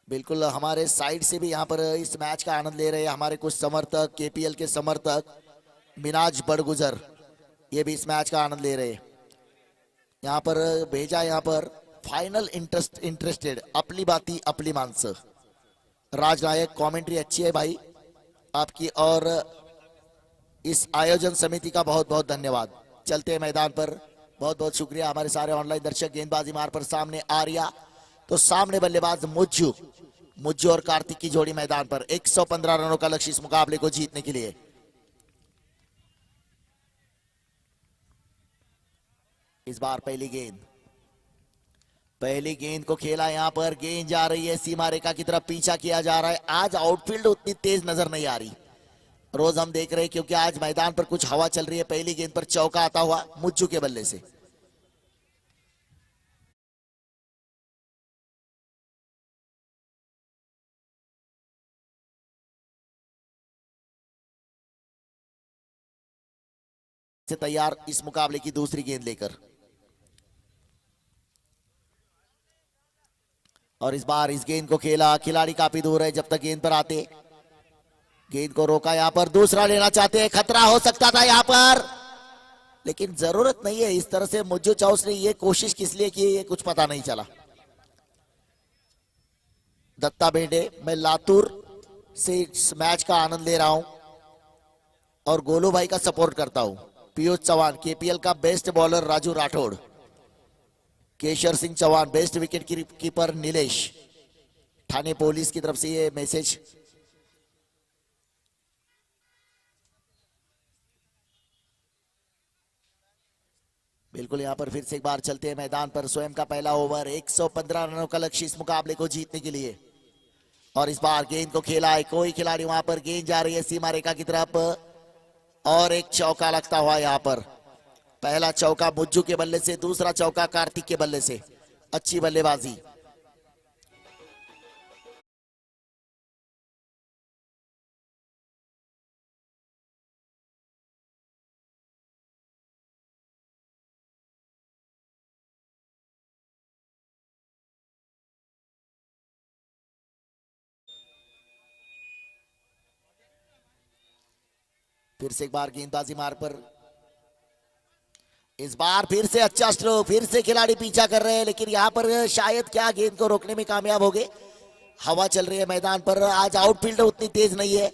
बिल्कुल हमारे साइड से भी यहाँ पर इस मैच का आनंद ले रहे हैं हमारे कुछ समर्थक, केपीएल के समर्थक, मिनाज बड़गुजर, ये भी इस मैच का आनंद ले रहे हैं। यहाँ पर भेजा, यहाँ पर फाइनल इंटरेस्टेड अपली बाती अपली मानस। राज नायक कमेंट्री अच्छी है भाई आपकी, और इस आयोजन समिति का बहुत बहुत धन्यवाद। चलते हैं मैदान पर, बहुत बहुत शुक्रिया हमारे सारे ऑनलाइन दर्शक। गेंदबाजी मार पर सामने आर्या, तो सामने बल्लेबाज मुज्जू, मुज्जू और कार्तिक की जोड़ी मैदान पर। 115 रनों का लक्ष्य इस मुकाबले को जीतने के लिए। इस बार पहली गेंद को खेला, यहां पर गेंद जा रही है सीमा रेखा की तरफ, पीछा किया जा रहा है। आज आउटफील्ड उतनी तेज नजर नहीं आ रही, रोज हम देख रहे हैं, क्योंकि आज मैदान पर कुछ हवा चल रही है। पहली गेंद पर चौका आता हुआ मुज्जू के बल्ले से। तैयार इस मुकाबले की दूसरी गेंद लेकर, और इस बार इस गेंद को खेला, खिलाड़ी काफी दूर है, जब तक गेंद पर आते, गेंद को रोका। यहां पर दूसरा लेना चाहते हैं, खतरा हो सकता था यहां पर, लेकिन जरूरत नहीं है इस तरह से। मुज्जू चाउस ने ये कोशिश किस लिए की ये कुछ पता नहीं चला। दत्ता बेंडे, मैं लातूर से इस मैच का आनंद ले रहा हूं और गोलू भाई का सपोर्ट करता हूं। पीयूष चौहान, केपीएल का best bowler Raju Rathod, Keshar Singh Chauhan, best wicket keeper Nilesh. Thane police की तरफ से ये मैसेज। बिल्कुल यहां पर फिर से एक बार चलते हैं मैदान पर। स्वयं का पहला ओवर, 115 रनों का लक्ष्य इस मुकाबले को जीतने के लिए। और इस बार गेंद को खेला है, कोई खिलाड़ी वहां पर, गेंद जा रही है सीमा रेखा की तरफ, और एक चौका लगता हुआ यहां पर। पहला चौका मुज्जू के बल्ले से, दूसरा चौका कार्तिक के बल्ले से। अच्छी बल्लेबाजी। फिर से एक बार गेंदबाजी मार्ग पर, इस बार फिर से अच्छा स्ट्रोक, फिर से खिलाड़ी पीछा कर रहे हैं, लेकिन यहां पर शायद क्या गेंद को रोकने में कामयाब हो गए। हवा चल रही है मैदान पर, आज आउटफील्डर उतनी तेज नहीं है।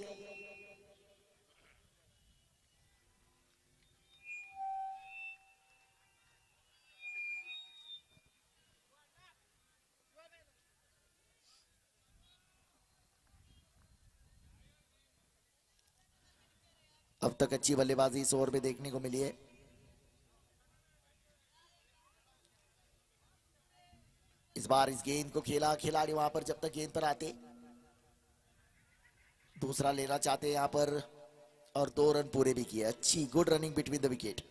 अब तक अच्छी बल्लेबाजी इस ओवर में देखने को मिली है। इस बार इस गेंद को खेला खिलाड़ी वहां पर, जब तक गेंद पर आते, दूसरा लेना चाहते यहां पर, और 2 रन पूरे भी किए। अच्छी good running between the wicket.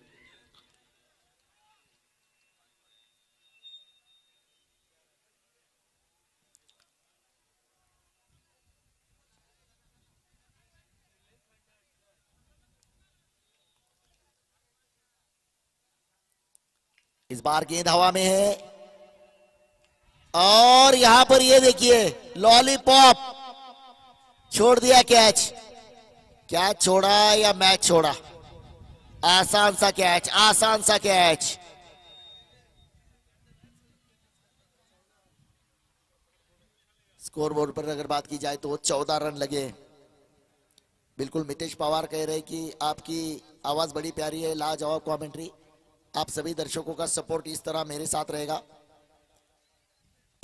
इस बार गेंद हवा में है, और यहां पर ये देखिए लॉलीपॉप, छोड़ दिया कैच। कैच छोड़ा या मैच छोड़ा? आसान सा कैच, आसान सा कैच। स्कोर बोर्ड पर अगर बात की जाए तो 14 रन लगे। बिल्कुल मितेश पवार कह रहे हैं कि आपकी आवाज बड़ी प्यारी है, लाजवाब कमेंट्री। आप सभी दर्शकों का सपोर्ट इस तरह मेरे साथ रहेगा।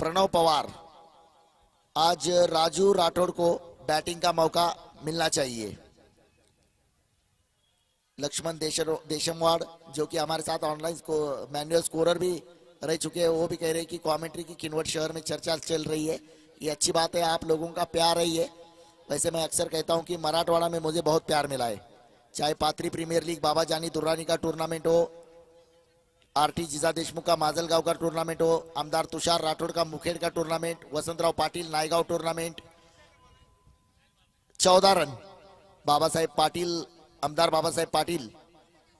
प्रणव पवार, आज राजू राठौड़ को बैटिंग का मौका मिलना चाहिए। लक्ष्मण देशमवाड़, जो कि हमारे साथ ऑनलाइन मैनुअल स्कोरर भी रह चुके हैं, वो भी कह रहे हैं कि कमेंट्री की किन्वट शहर में चर्चा चल रही है। ये अच्छी बात है, आप लोगों का प्यार है ये। वैसे मैं अक्सर कहता हूं कि मराठवाड़ा में मुझे बहुत प्यार मिला है, चाहे पात्री प्रीमियर लीग बाबा जानी दुर्रानी का टूर्नामेंट हो, आरटी जिजा देशमुख का माजलगांव का टूर्नामेंट हो, आमदार तुषार राठौड़ का मुखेड़ का tournament, Vasantrao Patil Naigaon tournament, 14 run Baba Saheb Patil, आमदार बाबा साहेब पाटिल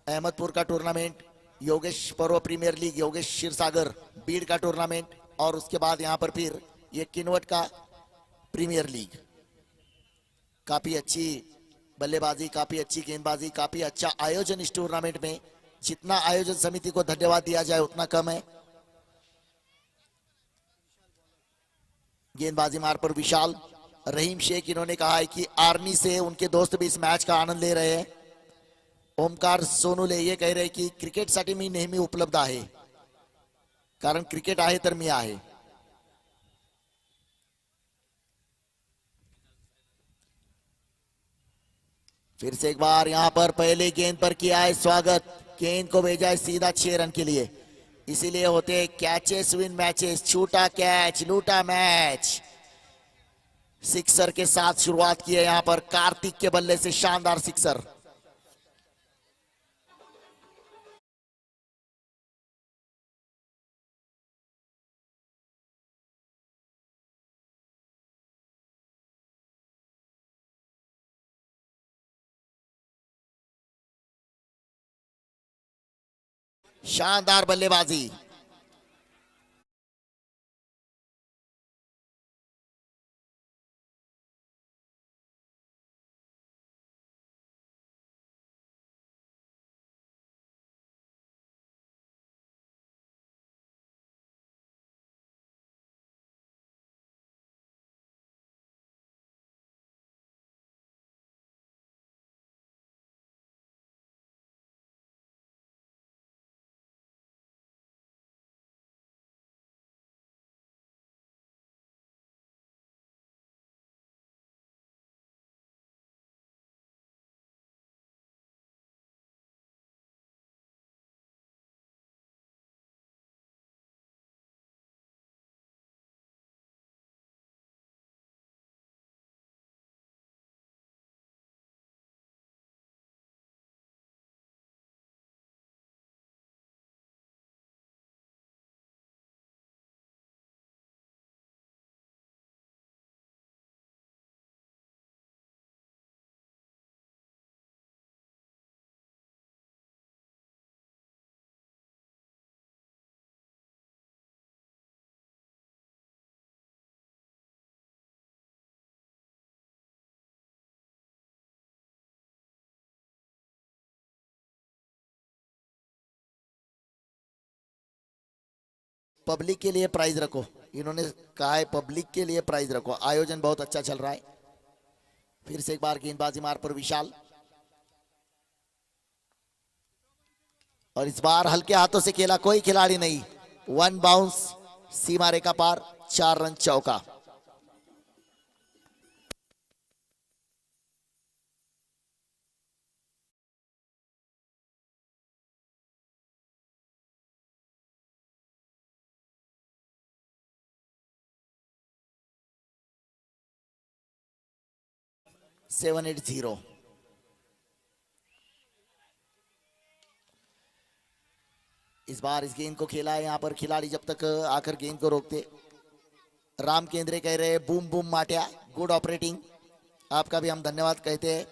अहमदपुर का tournament, Yogesh Parv premier league Yogesh Kshirsagar Beed का टूर्नामेंट, और उसके बाद यहां पर फिर ये किन्वट का प्रीमियर लीग। काफी अच्छी बल्लेबाजी, काफी अच्छी गेंदबाजी, काफी अच्छा आयोजन इस टूर्नामेंट में। जितना आयोजन समिति को धन्यवाद दिया जाए उतना कम है। गेंदबाजी मार पर विशाल, रहीम शेख इन्होंने कहा है कि आर्मी से उनके दोस्त भी इस मैच का आनंद ले रहे हैं। ओमकार सोनूले ये कह रहे की क्रिकेटसाठी मी नेहमी उपलब्ध आहे, कारण क्रिकेट आहे तर मी आहे। फिर से एक बार यहां पर पहले गेंद पर किया है स्वागत, गेंद को भेजा है सीधा 6 रन के लिए। इसीलिए होते कैचेस विन मैचेस, छूटा कैच लूटा मैच। सिक्सर के साथ शुरुआत की है यहां पर कार्तिक के बल्ले से, शानदार सिक्सर। शानदार बल्लेबाजी। पब्लिक के लिए प्राइज रखो, इन्होंने कहा है पब्लिक के लिए प्राइज रखो। आयोजन बहुत अच्छा चल रहा है। फिर से एक बार गेंदबाजी मार पर विशाल, और इस बार हल्के हाथों से खेला, कोई खिलाड़ी नहीं। वन बाउंस, सीमा रेखा पार, 4 रन चौका। सेवन 8-0। इस बार इस गेंद को खेला है, यहां पर खिलाड़ी जब तक आकर गेंद को रोकते। राम केंद्रे कह रहे हैं बूम बूम माटिया, गुड ऑपरेटिंग, आपका भी हम धन्यवाद कहते हैं।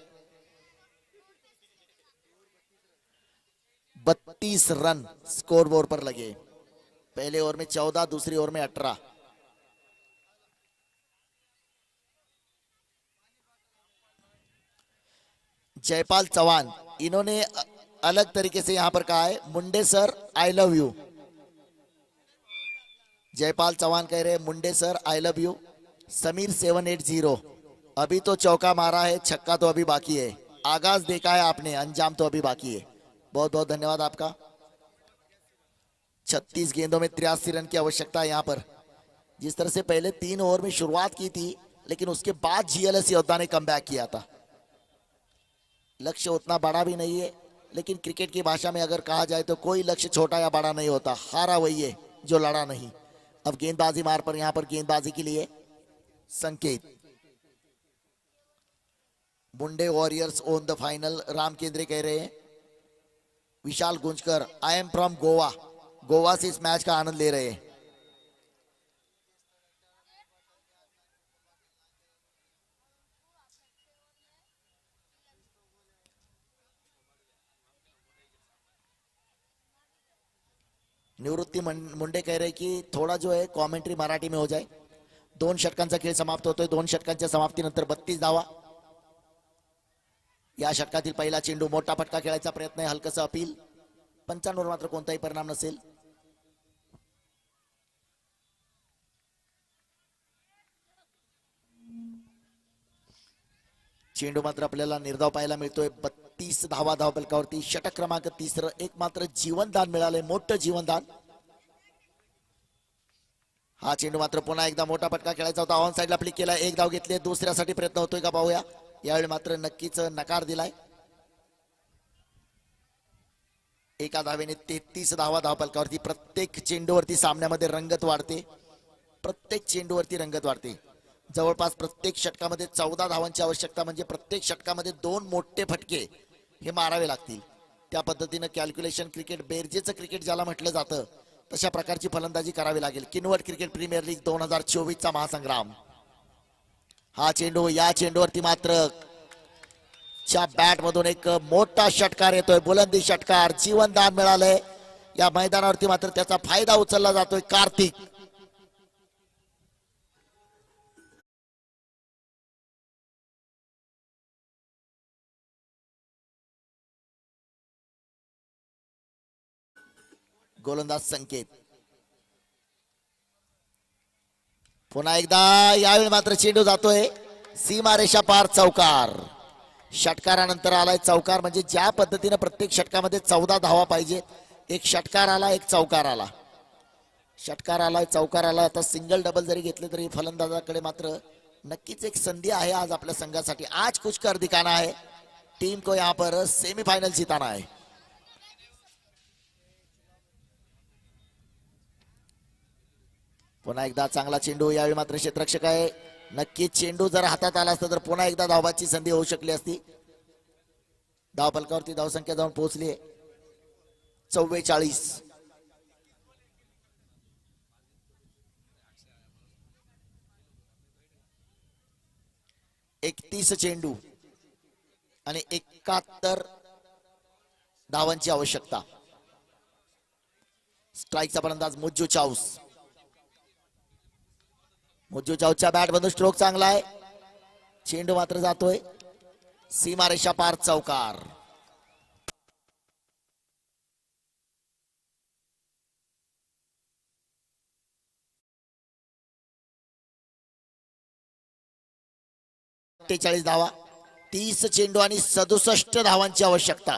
32 रन स्कोर बोर्ड पर लगे। पहले ओवर में 14, दूसरी ओवर में 18। जयपाल चौहान, इन्होंने अलग तरीके से यहां पर कहा है Munde sir I love you. Jaipal Chauhan कह रहे हैं Munde sir I love you. Samir 780, अभी तो चौका मारा है, छक्का तो अभी बाकी है। आगाज देखा है आपने, अंजाम तो अभी बाकी है। बहुत बहुत धन्यवाद आपका। 36 गेंदों में 83 रन की आवश्यकता है यहां पर। जिस तरह से पहले 3 ओवर में शुरुआत की थी, लेकिन उसके बाद जीएलएस योद्धा ने कमबैक किया था। लक्ष्य उतना बड़ा भी नहीं है, लेकिन क्रिकेट की भाषा में अगर कहा जाए तो कोई लक्ष्य छोटा या बड़ा नहीं होता, हारा वही है जो लड़ा नहीं। अब गेंदबाजी मार पर यहां पर गेंदबाजी के लिए संकेत। Munde warriors won the final, Ram Kendre कह रहे हैं। Vishal Gunjkar, I am from Goa, Goa से इस मैच का आनंद ले रहे हैं। निवृत्ती मुंडे कह रहे की थोडा जो आहे कॉमेंट्री मराठी में हो जाए। 2 षटकांचा खेळ समाप्त होतोय। 2 षटकांच्या समाप्तीनंतर 32 धावा। या षटकातील पहिला चेंडू, मोठा फटका खेळायचा प्रयत्न आहे, हलकसं अपील, 95 मात्र कोणताही परिणाम नसेल। चेंडू मात्र आपल्याला निर्धाव पाहायला मिळतोय। 32 धावा धावफलकावरती, षटक क्रमांक 3, एक मात्र जीवनदान मिळाले, मोठं जीवनदान। हा चेंडू मात्र पुन्हा एकदा मोठा फटका खेळायचा होता, ऑन साइडला फ्लिक केला, एक धाव घेतली, दुसऱ्यासाठी प्रयत्न होतोय का पाहूया। यावेळी मात्र नक्कीच नकार दिलाय। एका धावेने 33 धावा धावफलकावरती। प्रत्येक चेंडूवरती सामन्यामध्ये रंगत वाढते, प्रत्येक चेंडूवरती रंगत वाढते। जवळपास प्रत्येक षटकामध्ये 14 धावांची आवश्यकता, म्हणजे प्रत्येक षटकामध्ये 2 मोठे फटके हे मारावे लागतील। त्या पद्धतीनं कॅल्क्युलेशन क्रिकेट, बेरजेचं क्रिकेट ज्याला म्हटलं जातं, तशा प्रकारची फलंदाजी करावी लागेल। किनवट क्रिकेट प्रीमियर लीग 2024 चा महासंग्राम। हा चेंडू, या चेंडूवरती मात्र च्या बॅट मधून एक मोठा षटकार येतोय, बुलंदी षटकार, जीवनदान मिळालंय। या मैदानावरती मात्र त्याचा फायदा उचलला जातोय। कार्तिक, गोलंदाज संकेत, पुन्हा एकदा, यावेळी मात्र चेंडू जातोय सीमारेषा पार, चौकार। षटकारानंतर आलाय चौकार, म्हणजे ज्या पद्धतीने प्रत्येक षटकामध्ये 14 धावा पाहिजे, एक षटकार आला, एक चौकार आला, षटकार आलाय, चौकार आला। आता सिंगल डबल जरी घेतले तरी फलंदाजाकडे मात्र नक्कीच एक संधी आहे आज आपल्या संघासाठी। आज कुछ कर दिखाना है, टीम को यहां पर सेमीफाइनल जिताना है। पुन्हा एकदा चांगला चेंडू, यावेळी मात्र क्षेत्ररक्षक आहे। नक्कीच चेंडू जर हातात आला असता तर पुन्हा एकदा धावाची संधी होऊ शकली असती। धावफलकावरती धावसंख्या जाऊन पोहोचली 44। 31 चेंडू आणि 71 धावांची आवश्यकता। स्ट्राईकचा फलंदाज मुज्जू चाऊस, मुज्जू चाऊसच्या बॅट मधून स्ट्रोक चांगला आहे, चेंडू मात्र जातोय सीमारेषा पार, चौकार। 48 धावा. 30 चेंडू आणि 67 धावांची आवश्यकता.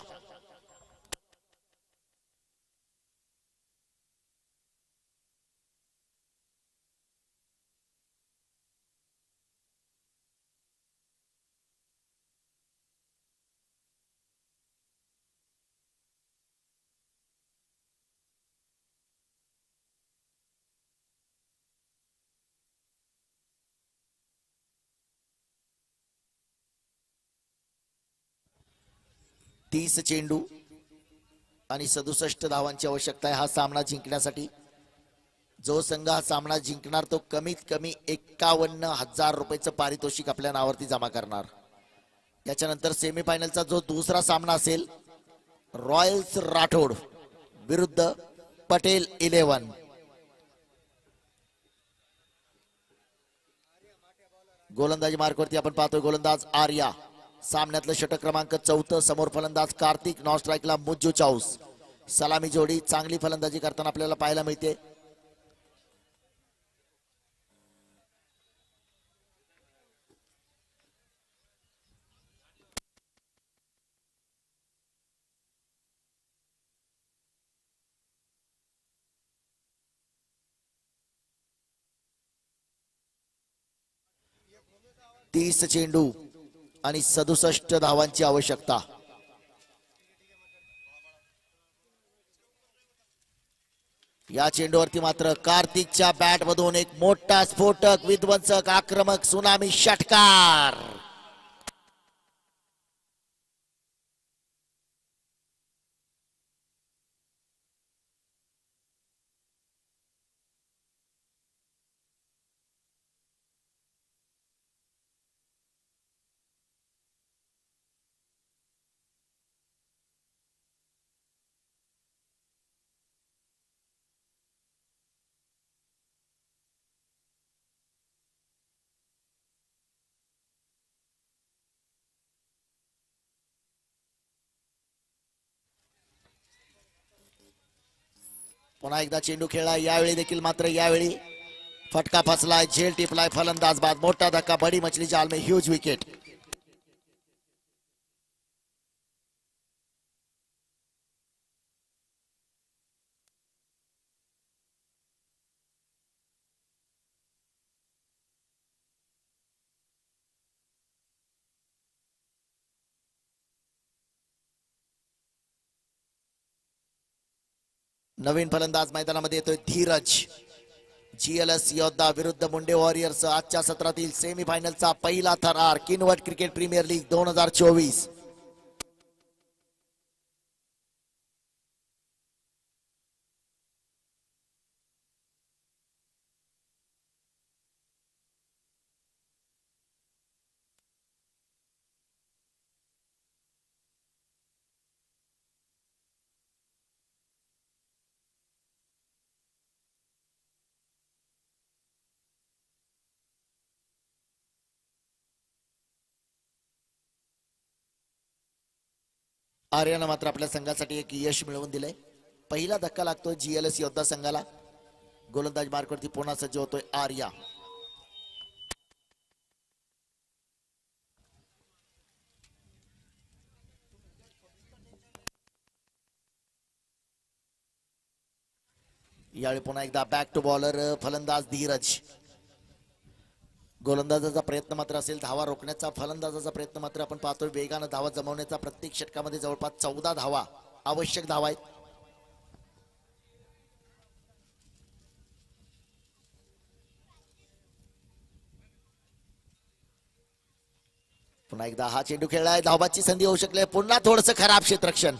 तीस चेंडू आणि 67 धावांची आवश्यकता आहे हा सामना जिंकण्यासाठी. जो संघ हा सामना जिंकणार तो कमीत कमी 51,000 रुपयाचं पारितोषिक आपल्या नावावरती जमा करणार. याच्यानंतर सेमीफायनलचा जो दुसरा सामना असेल रॉयल्स राठोड विरुद्ध पटेल 11. गोलंदाजी मार्कवरती आपण पाहतोय गोलंदाज आर्या. सामन्यातलं षटक क्रमांक 4. समोर फलंदाज कार्तिक. नॉन स्ट्राईकला मुज्जू चाऊस. सलामी जोडी चांगली फलंदाजी करताना आपल्याला पाहायला मिळते. तीस चेंडू आणि 67 धावांची आवश्यकता. या चेंडूवरती मात्र कार्तिकच्या बॅट मधून एक मोठा स्फोटक विध्वंसक आक्रमक सुनामी षटकार. पुन्हा एकदा चेंडू खेळला. यावेळी देखील मात्र यावेळी फटका फसलाय. झेल टिपलाय. फलंदाज बाद. मोठा धक्का. बडी मछली जाल में ह्यूज विकेट. नवीन फलंदाज मैदानामध्ये येतोय धीरज. जीएलएस योद्धा विरुद्ध मुंडे वॉरियर्स. आजच्या सत्रातील सेमीफायनलचा पहिला थरार किनवट क्रिकेट प्रीमियर लीग 2024. आर्यानं मात्र आपल्या संघासाठी एक यश मिळवून दिलंय. पहिला धक्का लागतोय जीएलएस योद्धा संघाला. गोलंदाज मार्कवरती पुन्हा सज्ज होतोय आर्या. यावेळी पुन्हा एकदा बॅक टू बॉलर फलंदाज धीरज. गोलंदाजाचा प्रयत्न मात्र असेल धावा रोखण्याचा. फलंदाजाचा प्रयत्न मात्र आपण पाहतोय वेगानं धावा जमवण्याचा. प्रत्येक षटकामध्ये जवळपास 14 धावा आवश्यक धावा आहेत. पुन्हा एकदा हा चेंडू खेळलाय. धावाची संधी होऊ शकली. पुन्हा थोडंसं खराब क्षेत्ररक्षण.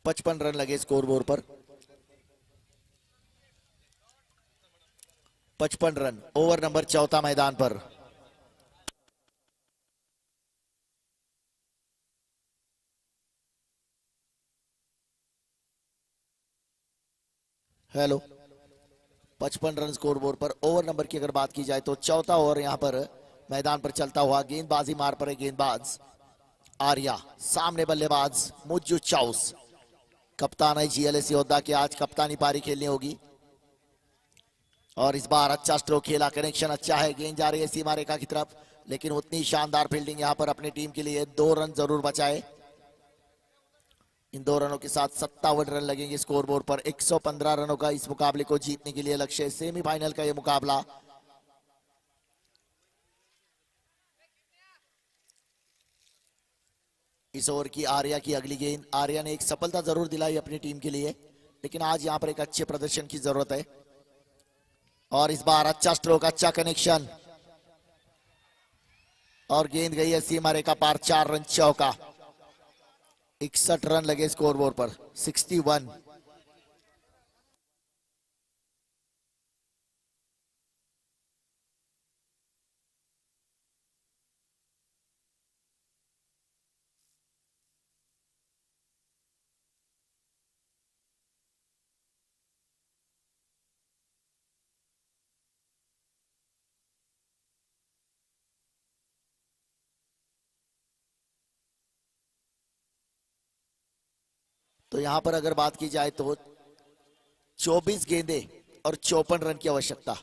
55 रन लगे स्कोर बोर्ड पर। 55 रन, ओवर नंबर 14 मैदान पर। हेलो, 55 रन स्कोर बोर्ड पर। ओवर नंबर की अगर बात की जाए तो चौथा ओवर यहां पर मैदान पर चलता हुआ। गेंदबाजी मार पर है गेंदबाज आर्या, सामने बल्लेबाज मुज्जू चाउस। कप्तान है जीएलएस योद्धा के, आज कप्तानी पारी खेलनी होगी। और इस बार अच्छा स्ट्रोक खेला, कनेक्शन अच्छा है, गेंद जा रही है सीमा रेखा की तरफ, लेकिन उतनी शानदार फील्डिंग यहां पर अपनी टीम के लिए। 2 रन जरूर बचाए। इन 2 रनों के साथ 57 रन लगेंगे स्कोर बोर्ड पर। 115 रनों का इस मुकाबले को जीतने के लिए लक्ष्य है। सेमीफाइनल का यह मुकाबला। इस ओवर की आर्या की अगली गेंद। आर्या ने एक सफलता जरूर दिलाई अपनी टीम के लिए, लेकिन आज यहां पर एक अच्छे प्रदर्शन की जरूरत है। और इस बार अच्छा स्ट्रोक, अच्छा कनेक्शन, और गेंद गई है सीमा रेखा पार। 4 रन चौका। 61 रन लगे स्कोर बोर्ड पर। 61। तो यहां पर अगर बात की जाए तो 24 गेंदे और 54 रन की आवश्यकता।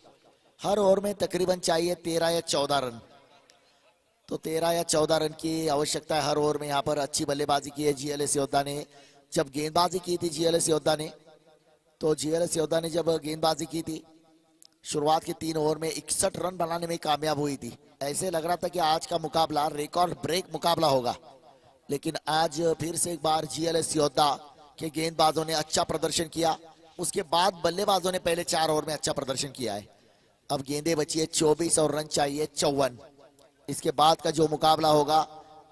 हर ओवर में तकरीबन चाहिए 13 या 14 रन। तो 13 या 14 रन की आवश्यकता है हर ओवर में। यहाँ पर अच्छी बल्लेबाजी की है जीएलएस योद्धा ने। जब गेंदबाजी की थी जीएलएस योद्धा ने, तो जीएलएस योद्धा ने जब गेंदबाजी की थी, शुरुआत के 3 ओवर में 61 रन बनाने में कामयाब हुई थी। ऐसे लग रहा था कि आज का मुकाबला रिकॉर्ड ब्रेक मुकाबला होगा, लेकिन आज फिर से एक बार जीएलएस योद्धा के गेंदबाजों ने अच्छा प्रदर्शन किया। उसके बाद बल्लेबाजों ने पहले 4 ओवर में अच्छा प्रदर्शन किया है। अब गेंदे बची है 24 और रन चाहिए 54। इसके बाद का जो मुकाबला होगा,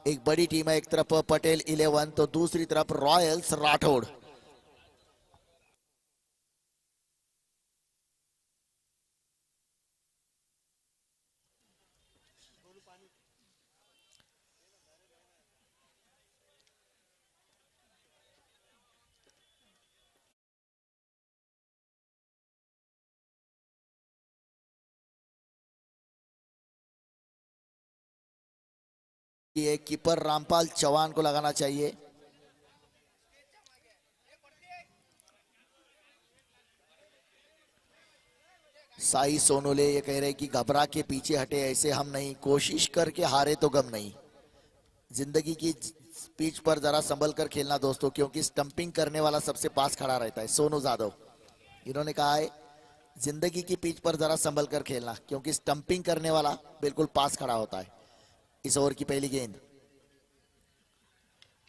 एक बड़ी टीम है, एक तरफ पटेल 11 तो दूसरी तरफ रॉयल्स राठौड़। ये कीपर रामपाल चौहान को लगाना चाहिए। साई सोनोले ये कह रहे कि घबरा के पीछे हटे, ऐसे हम नहीं, कोशिश करके हारे तो गम नहीं। जिंदगी की पिच पर जरा संभल कर खेलना दोस्तों, क्योंकि स्टंपिंग करने वाला सबसे पास खड़ा रहता है। सोनू जादव इन्होंने कहा है जिंदगी की पिच पर जरा संभल कर खेलना, क्योंकि स्टंपिंग करने वाला बिल्कुल पास खड़ा होता है। इस ओवर की पहली गेंद,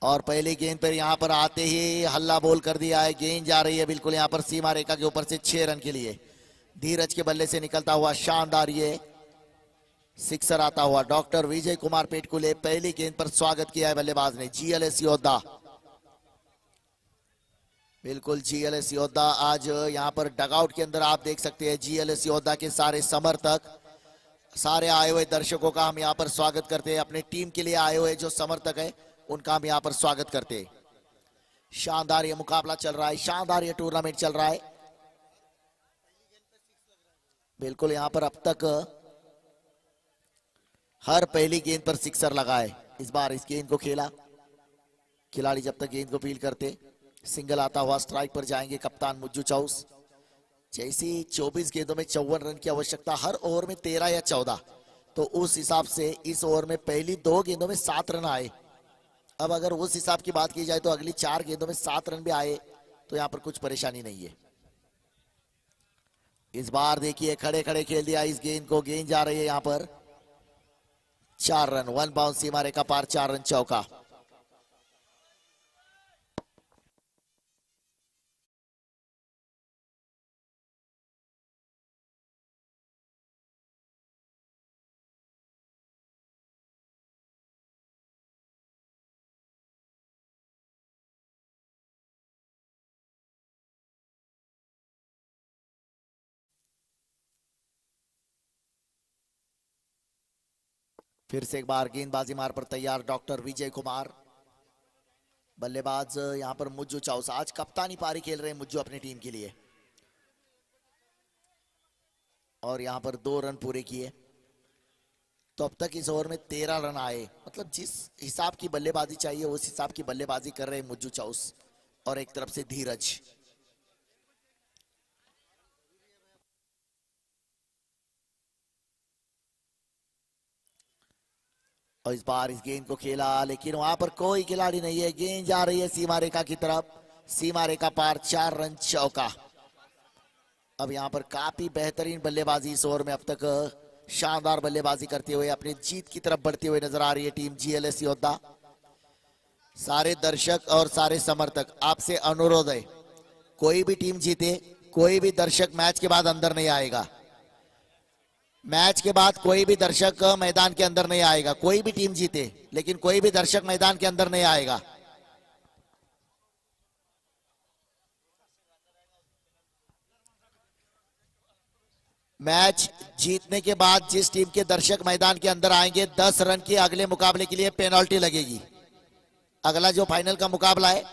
और पहली गेंद पर यहां पर आते ही हल्ला बोल कर दिया है। गेंद जा रही है बिल्कुल यहां पर सीमा रेखा के ऊपर से 6 रन के लिए। धीरज के बल्ले से निकलता हुआ शानदार ये सिक्सर आता हुआ। डॉक्टर विजय कुमार पेटकुले पहली गेंद पर स्वागत किया है बल्लेबाज ने। जीएलएस योद्धा, बिल्कुल जीएलएस योद्धा आज यहां पर डगआउट के अंदर आप देख सकते हैं जीएलएस योद्धा के सारे समर्थक, सारे आए हुए दर्शकों का हम यहां पर स्वागत करते हैं। अपनी टीम के लिए आए हुए जो समर्थक है उनका हम यहां पर स्वागत करते हैं। शानदार ये मुकाबला चल रहा है, शानदार ये टूर्नामेंट चल रहा है। बिल्कुल यहां पर अब तक हर पहली गेंद पर सिक्सर लगा है। इस बार इस गेंद को खेला, खिलाड़ी जब तक गेंद को फील करते, सिंगल आता हुआ स्ट्राइक पर जाएंगे कप्तान मुज्जू चाउस। जैसी 24 गेंदों में 54 रन की आवश्यकता, हर ओवर में 13 या 14, तो उस हिसाब से इस ओवर में पहली 2 गेंदों में 7 रन आए। अब अगर उस हिसाब की बात की जाए तो अगली 4 गेंदों में 7 रन भी आए तो यहां पर कुछ परेशानी नहीं है। इस बार देखिए खड़े खड़े खेल दिया इस गेंद को। गेंद जा रही है यहां पर 4 रन, 1 बाउंस सीमा रेखा पार, 4 रन चौका। फिर से एक बार गेंदबाजी मार पर तैयार डॉक्टर विजय कुमार। बल्लेबाज यहां पर मुज्जू चाउस, आज कप्तानी पारी खेल रहे हैं मुज्जू अपनी टीम के लिए, और यहां पर 2 रन पूरे किए। तो अब तक इस ओवर में 13 रन आए, मतलब जिस हिसाब की बल्लेबाजी चाहिए उस हिसाब की बल्लेबाजी कर रहे हैं मुज्जू चाउस। और एक तरफ से धीरज, और इस बार इस गेंद को खेला, लेकिन वहां पर कोई खिलाड़ी नहीं है। गेंद जा रही है सीमा रेखा की तरफ, सीमा रेखा पार, 4 रन चौका। अब यहां पर काफी बेहतरीन बल्लेबाजी इस ओवर में अब तक शानदार बल्लेबाजी करते हुए अपनी जीत की तरफ बढ़ती हुई नजर आ रही है टीम जीएलएस योद्धा। सारे दर्शक और सारे समर्थक, आपसे अनुरोध है, कोई भी टीम जीते, कोई भी दर्शक मैच के बाद अंदर नहीं आएगा। मैच के बाद कोई भी दर्शक मैदान के अंदर नहीं आएगा। कोई भी टीम जीते लेकिन कोई भी दर्शक मैदान के अंदर नहीं आएगा। मैच जीतने के बाद जिस टीम के दर्शक मैदान के अंदर आएंगे, 10 रन की अगले मुकाबले के लिए पेनल्टी लगेगी। अगला जो फाइनल का मुकाबला है,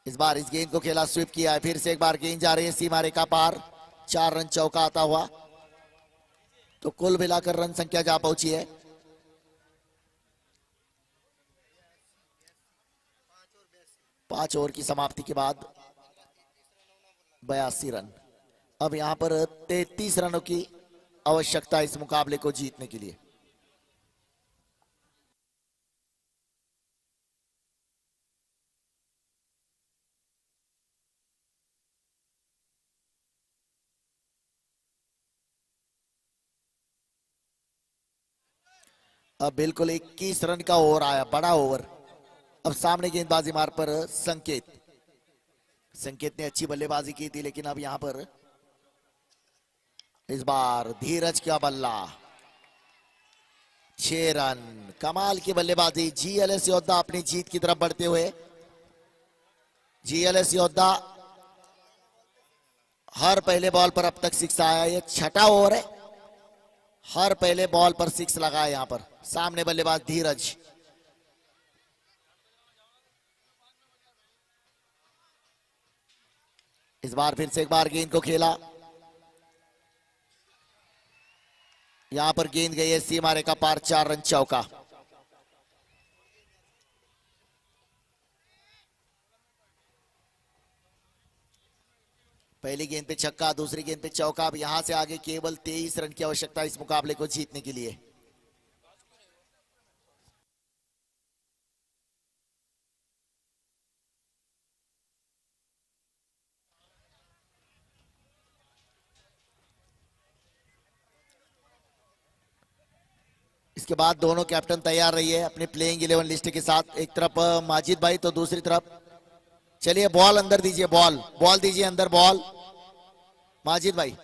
इस बार इस गेंद को खेला, स्वीप किया है। फिर से एक बार गेंद जा रही है सीमा रेखा पार, 4 रन चौका आता हुआ। तो कुल मिलाकर रन संख्या जा पहुंची है 5 ओवर की समाप्ति के बाद 82 रन। अब यहां पर 33 रनों की आवश्यकता इस मुकाबले को जीतने के लिए। अब बिल्कुल 21 रन का ओवर आया, बड़ा ओवर। अब सामने गेंदबाजी मार पर संकेत, संकेत ने अच्छी बल्लेबाजी की थी, लेकिन अब यहां पर इस बार धीरज का बल्ला, 6 रन। कमाल की बल्लेबाजी, जीएलएस योद्धा अपनी जीत की तरफ बढ़ते हुए। जीएलएस योद्धा हर पहले बॉल पर अब तक 6 आया, ये 6ठा ओवर है। हर पहले बॉल पर 6 लगा है यहां पर। सामने बल्लेबाज धीरज, इस बार फिर से एक बार गेंद को खेला, यहां पर गेंद गई है सीमा रेखा पार, 4 रन चौका। पहली गेंद पे छक्का, दूसरी गेंद पे चौका। अब यहां से आगे केवल 23 रन की आवश्यकता इस मुकाबले को जीतने के लिए। इसके बाद दोनों कैप्टन तैयार रहिए अपने प्लेइंग 11 लिस्ट के साथ। एक तरफ माजिद भाई तो दूसरी तरफ, चलिए बॉल अंदर दीजिए, बॉल बॉल दीजिए अंदर, बॉल माजिद भाई।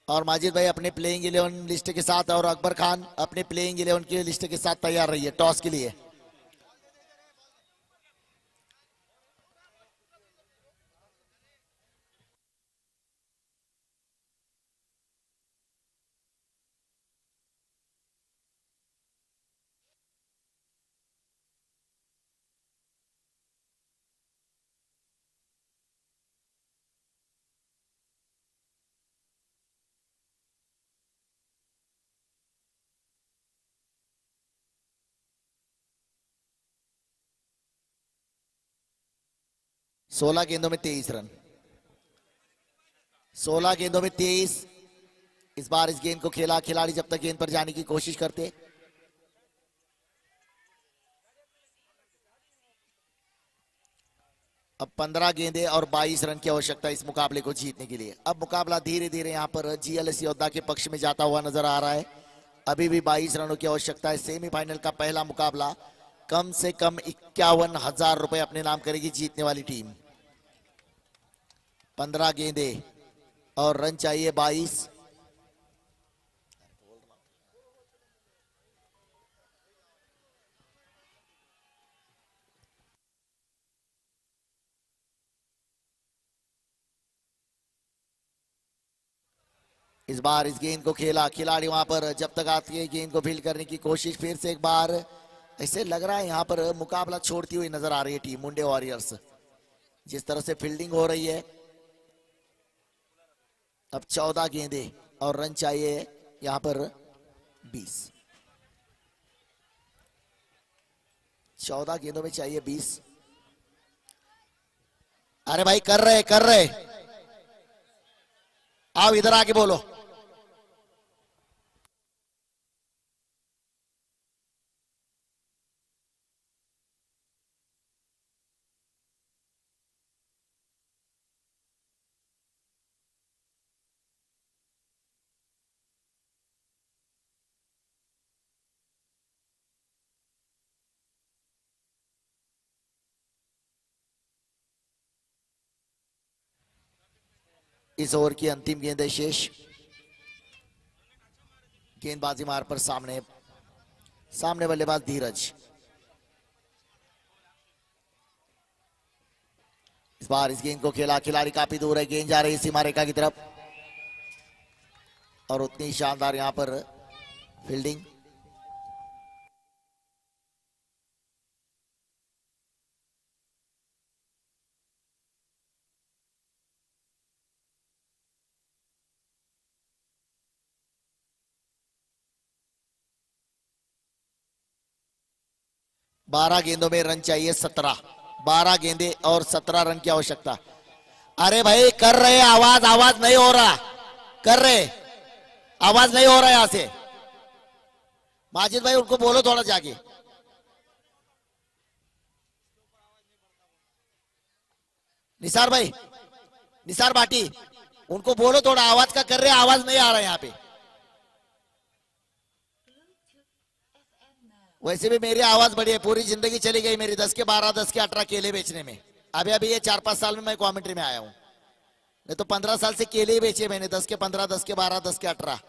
और माजिद भाई अपने प्लेइंग 11 लिस्ट के साथ, और अकबर खान अपने प्लेइंग 11 की लिस्ट के साथ तैयार रहिए टॉस के लिए। सोलह गेंदों में 23 रन, 16 गेंदों में 23। इस बार इस गेंद को खेला, खिलाड़ी जब तक गेंद पर जाने की कोशिश करते। अब 15 गेंदे और 22 रन की आवश्यकता इस मुकाबले को जीतने के लिए। अब मुकाबला धीरे धीरे यहां पर जीएलएस योद्धा के पक्ष में जाता हुआ नजर आ रहा है। अभी भी 22 रनों की आवश्यकता है। सेमीफाइनल का पहला मुकाबला, कम से कम 51,000 रुपए अपने नाम करेगी जीतने वाली टीम। 15 गेंदे और रन चाहिए 22। इस बार इस गेंद को खेला, खिलाड़ी वहां पर जब तक आती है गेंद को फील्ड करने की कोशिश। फिर से एक बार ऐसे लग रहा है यहाँ पर मुकाबला छोड़ती हुई नजर आ रही है टीम मुंडे वॉरियर्स, जिस तरह से फील्डिंग हो रही है। अब 14 गेंदे और रन चाहिए यहाँ पर 20। 14 गेंदों में चाहिए 20। अरे भाई कर रहे कर रहे, आओ इधर आके बोलो। इस ओवर की अंतिम गेंद है शेष। गेंदबाजी मार पर सामने, सामने बल्लेबाज धीरज। इस बार इस गेंद को खेला, खिलाड़ी काफी दूर है, गेंद जा रही है सीमा रेखा की तरफ और उतनी शानदार यहां पर फील्डिंग। बारह गेंदों में रन चाहिए 17। 12 गेंदे और 17 रन की आवश्यकता। अरे भाई कर रहे, आवाज आवाज नहीं हो रहा, कर रहे, आवाज नहीं हो रहा यहां से। माजिद भाई उनको बोलो थोड़ा जाके। निसार भाई, निसार भाटी, उनको बोलो थोड़ा आवाज का कर रहे, आवाज नहीं आ रहा यहाँ पे। वैसे भी मेरी आवाज बड़ी है, पूरी जिंदगी चली गई मेरी 10 के 12 10 के 18 केले बेचने में। अभी अभी ये 4-5 साल में मैं कमेंट्री में आया हूं, नहीं तो 15 साल से केले ही बेचे मैंने, 10 के 15 10 के 12 10 के 18।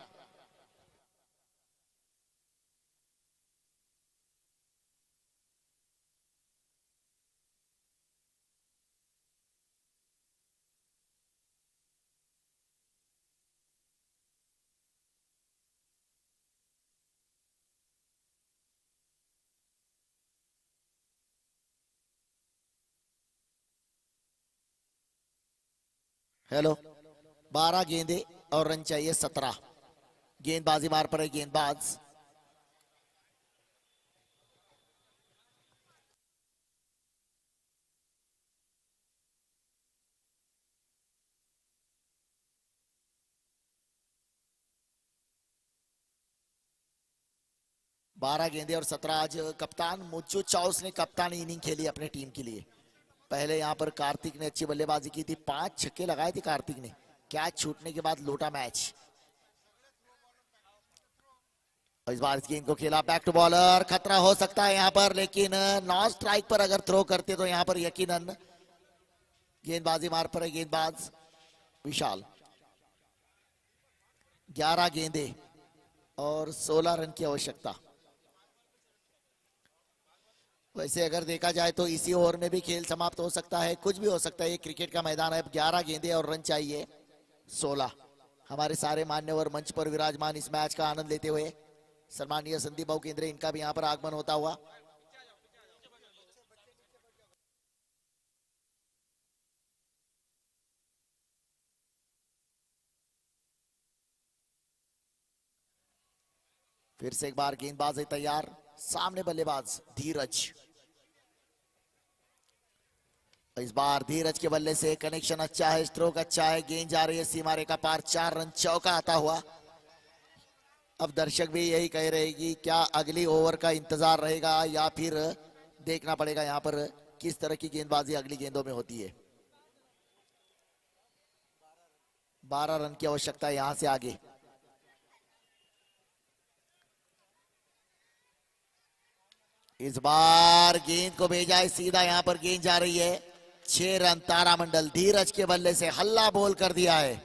हेलो, 12 गेंदे और रन चाहिए 17। गेंदबाजी मार पर है गेंदबाज। बारह गेंदे और 17। आज कप्तान मुच्चू चाउस ने कप्तानी इनिंग खेली अपने टीम के लिए। पहले यहां पर कार्तिक ने अच्छी बल्लेबाजी की थी, 5 छक्के लगाए थे कार्तिक ने, कैच छूटने के बाद लोटा मैच। और इस बार इस गेंद को खेला, बैक टू बॉलर, खतरा हो सकता है यहां पर, लेकिन नॉन स्ट्राइक पर अगर थ्रो करते तो यहां पर यकीनन। गेंदबाजी मार पर है गेंदबाज विशाल। 11 गेंदे और 16 रन की आवश्यकता। वैसे अगर देखा जाए तो इसी ओवर में भी खेल समाप्त हो सकता है, कुछ भी हो सकता है, ये क्रिकेट का मैदान है। 11 गेंदे और रन चाहिए 16। हमारे सारे मान्यवर मंच पर विराजमान इस मैच का आनंद लेते हुए, सम्मानीय संदीप बाबू केंद्रे, इनका भी यहां पर आगमन होता हुआ। फिर से एक बार गेंदबाज है तैयार, सामने बल्लेबाज धीरज। इस बार धीरज के बल्ले से कनेक्शन अच्छा है, स्ट्रोक अच्छा है, गेंद जा रही है सीमा रेखा पार, 4 रन चौका आता हुआ। अब दर्शक भी यही कह रहे कि क्या अगली ओवर का इंतजार रहेगा या फिर देखना पड़ेगा यहां पर किस तरह की गेंदबाजी अगली गेंदों में होती है। 12 रन की आवश्यकता यहां से आगे। इस बार गेंद को भेजा है सीधा, यहां पर गेंद जा रही है 6 रन। तारामंडल धीरज के बल्ले से हल्ला बोल कर दिया है।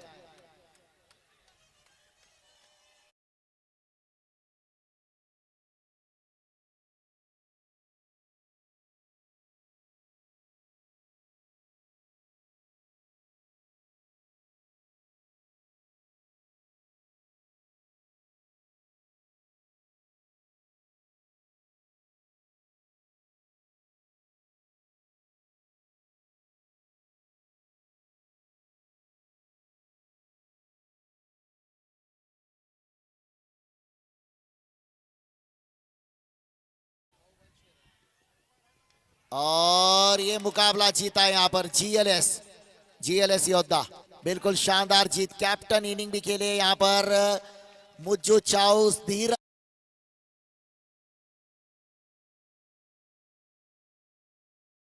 और ये मुकाबला जीता यहाँ पर जीएलएस योद्धा। बिल्कुल शानदार जीत। कैप्टन इनिंग भी खेले यहाँ पर मुज्जू चाउस धीरज